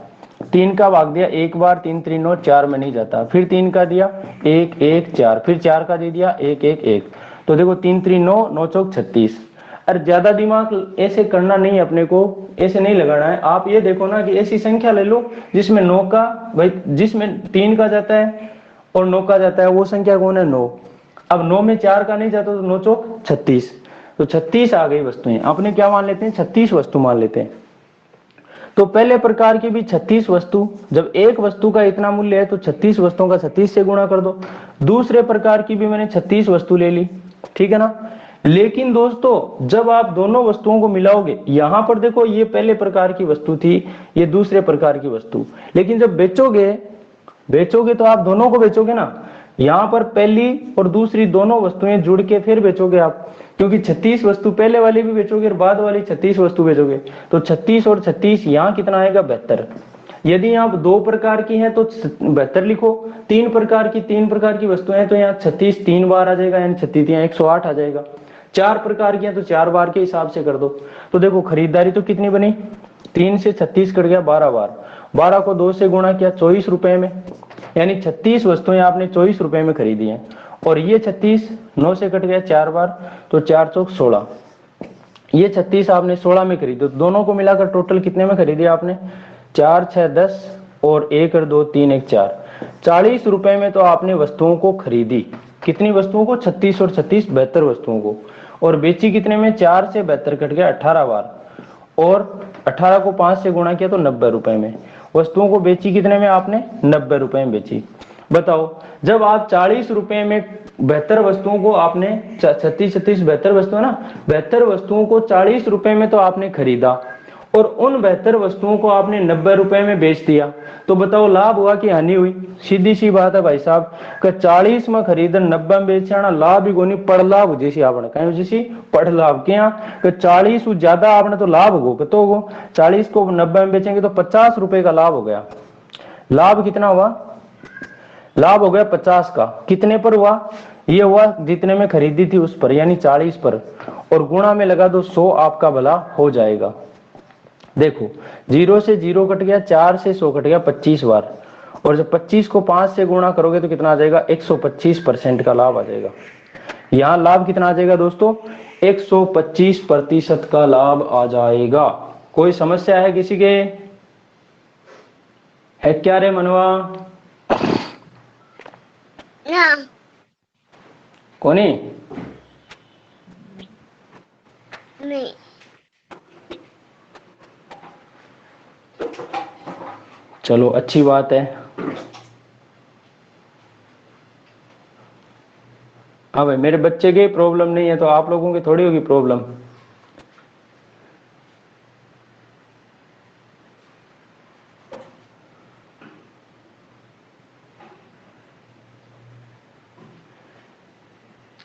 3 का भाग दिया एक बार, 3, 3, 9, 4 में नहीं जाता, फिर 3 का दिया 1, 1, 4, फिर 4 का दे दिया 1, 1, 1, तो देखो 3, 3, 9, 9 चौक 36। अरे ज्यादा दिमाग ऐसे करना नहीं, अपने को ऐसे नहीं लगाना है। आप ये देखो ना कि ऐसी संख्या ले लो जिसमें 9 का, भाई जिसमें 3 का जाता है और 9 का जाता है, वो संख्या कौन है, 9। अब 9 में 4 का नहीं जाता, तो 9 चौक 36, तो 36 आ गई वस्तुएं। आपने क्या मान लेते हैं, 36 वस्तु मान लेते हैं। तो पहले प्रकार की भी 36 वस्तु, जब एक वस्तु का इतना मूल्य है तो 36 वस्तुओं का 36 से गुणा कर दो। दूसरे प्रकार की भी मैंने 36 वस्तु ले ली, ठीक है ना। लेकिन दोस्तों जब आप दोनों वस्तुओं को मिलाओगे, यहां पर देखो ये पहले प्रकार की वस्तु थी, ये दूसरे प्रकार की वस्तु, लेकिन जब बेचोगे तो आप दोनों को बेचोगे ना। यहां पर पहली और दूसरी दोनों वस्तुएं जुड़ के फिर बेचोगे आप, क्योंकि 36 वस्तु पहले वाली भी बेचोगे और बाद वाली 36 वस्तु बेचोगे, तो 36 और 36 यहां कितना आएगा, 72। यदि आप 2 प्रकार की हैं तो 72 लिखो, 3 प्रकार की वस्तुएं हैं तो यहाँ 36 3 बार आ जाएगा, यानी 36 यहाँ 108 आ जाएगा। 4 प्रकार की है तो 4 बार के हिसाब से कर दो। तो देखो खरीदारी तो कितनी बनी, 3 से 36 कट गया 12 बार, 12 को 2 से गुणा किया 24 रुपए में, यानी 36 वस्तुएं आपने 24 रुपए में खरीदी हैं। और ये 36 9 से कट गया 4 बार, तो 4 चौक 16, ये 36 आपने 16 में खरीदी, तो दोनों को मिलाकर टोटल कितने में खरीदी आपने, 4 6 10 और 1 और 2 3 1 4, 40 रुपए में तो आपने वस्तुओं को खरीदी। कितनी वस्तुओं को, 36 और 36 72 वस्तुओं को। और बेची कितने में, 4 से 72 कट गया 18 बार, और 18 को 5 से गुणा किया तो 90 रुपए में। वस्तुओं को बेची कितने में आपने, 90 रुपए में बेची। बताओ जब आप 40 रुपए में 72 वस्तुओं को आपने 36 36 72 वस्तुएं ना, 72 वस्तुओं को 40 रुपए में तो आपने खरीदा और उन 72 वस्तुओं को आपने 90 रुपए में बेच दिया, तो बताओ लाभ हुआ कि हानि हुई। सीधी सी बात है भाई साहब कि 40 में खरीद 90 में बेचना लाभ ही कोनी, पड़ लाभ जैसी आपने कहीं जैसी पड़ लाभ के यहाँ कि 40 ज्यादा आपने तो लाभ हो तो 40 को 90 में बेचेंगे तो 50 रुपए का लाभ हो गया। लाभ कितना हुआ, लाभ हो गया 50 का, कितने पर हुआ, ये हुआ जितने में खरीदी थी उस पर, यानी 40 पर, और गुणा में लगा दो 100, आपका भला हो जाएगा। देखो 0 से 0 कट गया, 4 से 100 कट गया 25 बार, और जब 25 को 5 से गुणा करोगे तो कितना आ जाएगा, 125% का लाभ आ जाएगा। यहां लाभ कितना आ जाएगा दोस्तों, 125% का लाभ आ जाएगा। कोई समस्या है किसी के, है क्या रे मनवा, कोनी नहीं, चलो अच्छी बात है। हाँ भाई मेरे बच्चे की प्रॉब्लम नहीं है तो आप लोगों की थोड़ी होगी प्रॉब्लम।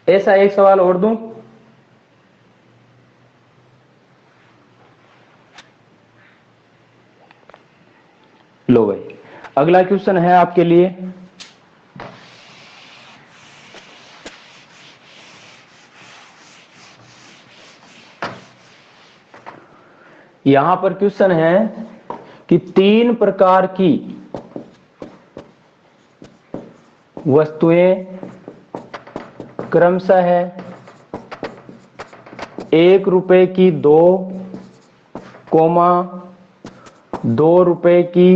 ऐसा एक सवाल और दूं, लो भाई अगला क्वेश्चन है आपके लिए, यहां पर क्वेश्चन है कि 3 प्रकार की वस्तुएं क्रमशः है 1 रुपए की 2, 2 रुपए की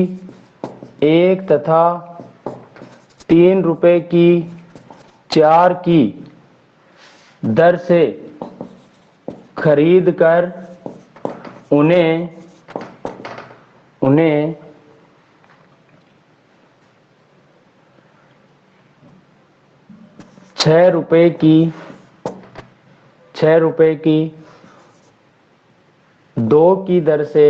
1 तथा 3 रुपए की 4 की दर से खरीद कर उन्हें 6 रुपए की 2 की दर से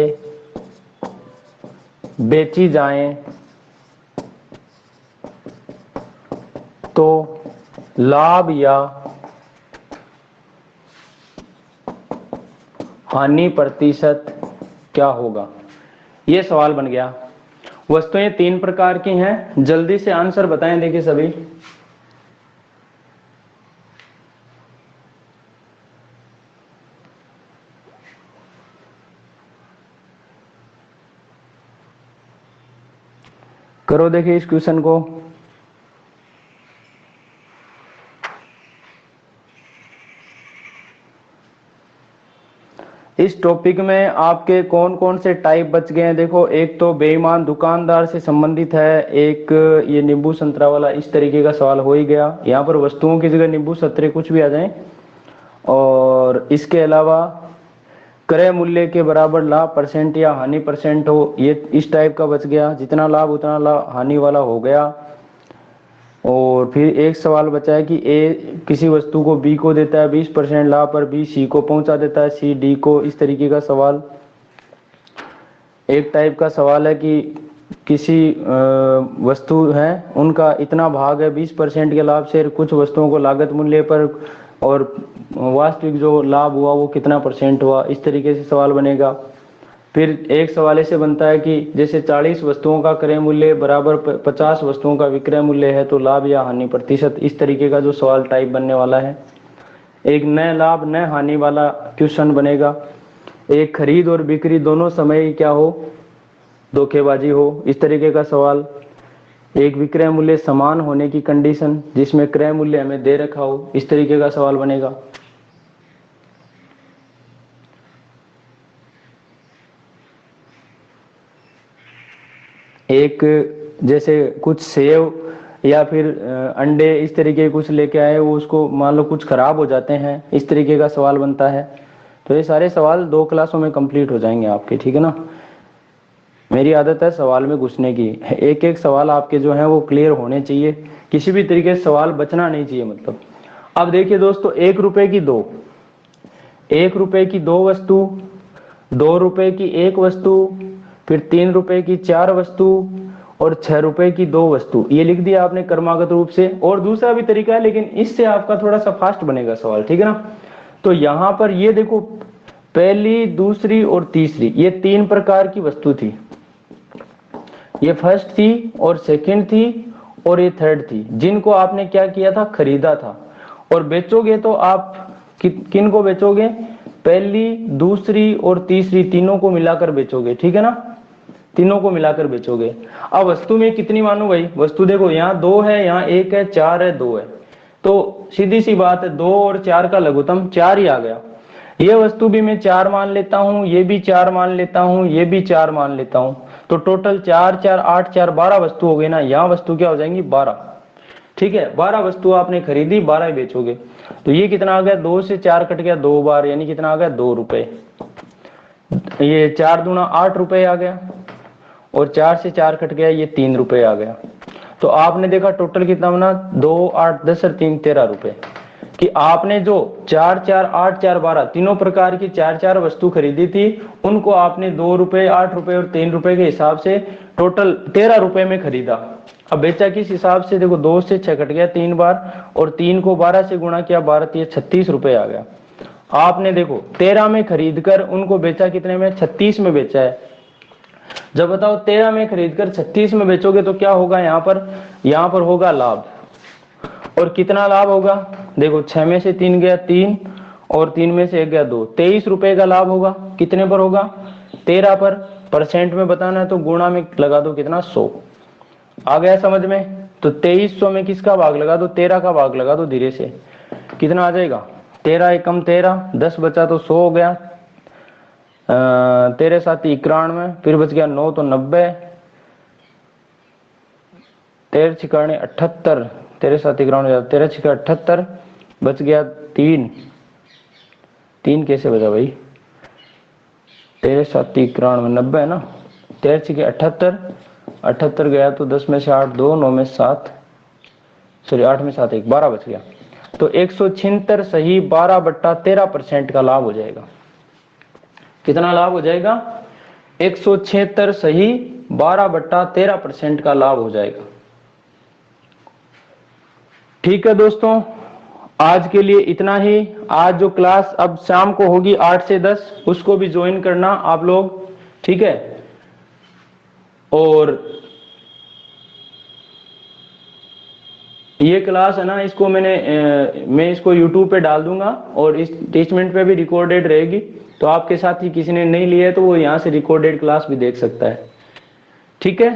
बेची जाएं तो लाभ या हानि प्रतिशत क्या होगा। यह सवाल बन गया। वस्तुएं 3 प्रकार की हैं, जल्दी से आंसर बताएं। देखिए सभी, करो देखिए इस क्वेश्चन को। इस टॉपिक में आपके कौन कौन से टाइप बच गए हैं। देखो एक तो बेईमान दुकानदार से संबंधित है, एक ये नींबू संतरा वाला, इस तरीके का सवाल हो ही गया। यहाँ पर वस्तुओं की जगह नींबू संतरे कुछ भी आ जाए। और इसके अलावा क्रय मूल्य के बराबर लाभ परसेंट या हानि परसेंट हो, ये इस टाइप का बच गया। जितना लाभ उतना लाभ हानि वाला हो गया। और फिर एक सवाल बचा है कि ए किसी वस्तु को बी को देता है 20% लाभ पर, बी सी को पहुंचा देता है, सी डी को, इस तरीके का सवाल। एक टाइप का सवाल है कि किसी वस्तु है उनका इतना भाग है 20% के लाभ से, कुछ वस्तुओं को लागत मूल्य पर और वास्तविक जो लाभ हुआ वो कितना परसेंट हुआ, इस तरीके से सवाल बनेगा। फिर एक सवाल ऐसे बनता है कि जैसे 40 वस्तुओं का क्रय मूल्य बराबर 50 वस्तुओं का विक्रय मूल्य है तो लाभ या हानि प्रतिशत, इस तरीके का जो सवाल टाइप बनने वाला है। एक न लाभ न हानि वाला क्वेश्चन बनेगा, एक खरीद और बिक्री दोनों समय क्या हो, धोखेबाजी हो, इस तरीके का सवाल, एक विक्रय मूल्य समान होने की कंडीशन जिसमें क्रय मूल्य हमें दे रखा हो, इस तरीके का सवाल बनेगा। एक जैसे कुछ सेव या फिर अंडे इस तरीके कुछ लेके आए, वो उसको मान लो कुछ खराब हो जाते हैं, इस तरीके का सवाल बनता है। तो ये सारे सवाल 2 क्लासों में कंप्लीट हो जाएंगे आपके, ठीक है ना। मेरी आदत है सवाल में घुसने की, एक एक सवाल आपके जो है वो क्लियर होने चाहिए, किसी भी तरीके से सवाल बचना नहीं चाहिए मतलब। अब देखिए दोस्तों, 1 रुपए की 2 वस्तु, 2 रुपए की 1 वस्तु, फिर 3 रुपए की 4 वस्तु और 6 रुपए की 2 वस्तु, ये लिख दिया आपने क्रमागत रूप से। और दूसरा भी तरीका है, लेकिन इससे आपका थोड़ा सा फास्ट बनेगा सवाल, ठीक है ना। तो यहां पर ये देखो, पहली, दूसरी और तीसरी, ये 3 प्रकार की वस्तु थी। ये फर्स्ट थी और सेकंड थी और ये थर्ड थी, जिनको आपने क्या किया था, खरीदा था। और बेचोगे तो आप किन को बेचोगे, पहली, दूसरी और तीसरी, तीनों को मिलाकर बेचोगे, ठीक है ना, तीनों को मिलाकर बेचोगे। अब वस्तु में कितनी मानू भाई, वस्तु देखो यहाँ 2 है, यहाँ 1 है, 4 है, 2 है, तो सीधी सी बात है 2 और 4 का लघुत्तम 4 ही आ गया। ये वस्तु भी मैं 4 मान लेता हूं, ये भी 4 मान लेता हूं, ये भी 4 मान लेता हूं, तो टोटल 4 4 8 4 12 वस्तु हो गई ना। यहाँ वस्तु क्या हो जाएंगी, 12, ठीक है। 12 वस्तु आपने खरीदी, 12 ही बेचोगे। तो ये कितना आ गया, 2 से 4 कट गया 2 बार, यानी कितना आ गया, 2 रुपए। ये 4 दूना 8 रुपए आ गया, और 4 से 4 कट गया, ये 3 रुपए आ गया। तो आपने देखा टोटल कितना बना, 2 8 10 और 3 13 रुपए, कि आपने जो 4 4 8 4 12 तीनों प्रकार की 4 4 वस्तु खरीदी थी, उनको आपने 2 रुपए 8 रुपए और 3 रुपए के हिसाब से टोटल 13 रुपए में खरीदा। अब बेचा किस हिसाब से, देखो 2 से 6 कट गया 3 बार, और 3 को 12 से गुणा किया, 12 3 36 रुपए आ गया। आपने देखो 13 में खरीद कर उनको बेचा कितने में, 36 में बेचा है। जब बताओ 13 में खरीद कर 36 में बेचोगे तो क्या होगा, यहाँ पर होगा लाभ। और कितना लाभ होगा, देखो 6 में से 3 गया 3, और 3 में से 1 गया 2, 23 रुपए का लाभ होगा। कितने पर होगा, 13 पर। परसेंट में बताना है तो गुणा में लगा दो, कितना, 100। आ गया समझ में। तो 2300 में किसका भाग लगा दो, 13 का भाग लगा दो धीरे से, कितना आ जाएगा, 13 एकम 13, 10 बचा तो 100 हो गया, 13 7 91, फिर बच गया 9 तो 90, 13 छिकाने 78, 13 7 91, 13 छिका 78, बच गया 3 कैसे बचा भाई, 13 7 91 90 है ना, 13 छिके 78, 78 गया तो 10 में से 8 2, 9 में 7, सॉरी 8 में 7 1, 12 बच गया। तो 176 सही 12/13% का लाभ हो जाएगा। कितना लाभ हो जाएगा, 176 सही 12/13% का लाभ हो जाएगा। ठीक है दोस्तों, आज के लिए इतना ही। आज जो क्लास अब शाम को होगी 8 से 10, उसको भी ज्वाइन करना आप लोग, ठीक है। और ये क्लास है ना, इसको मैं इसको YouTube पे डाल दूंगा, और इस टीचमेंट पे भी रिकॉर्डेड रहेगी। तो आपके साथ ही किसी ने नहीं लिया है तो वो यहाँ से रिकॉर्डेड क्लास भी देख सकता है, ठीक है।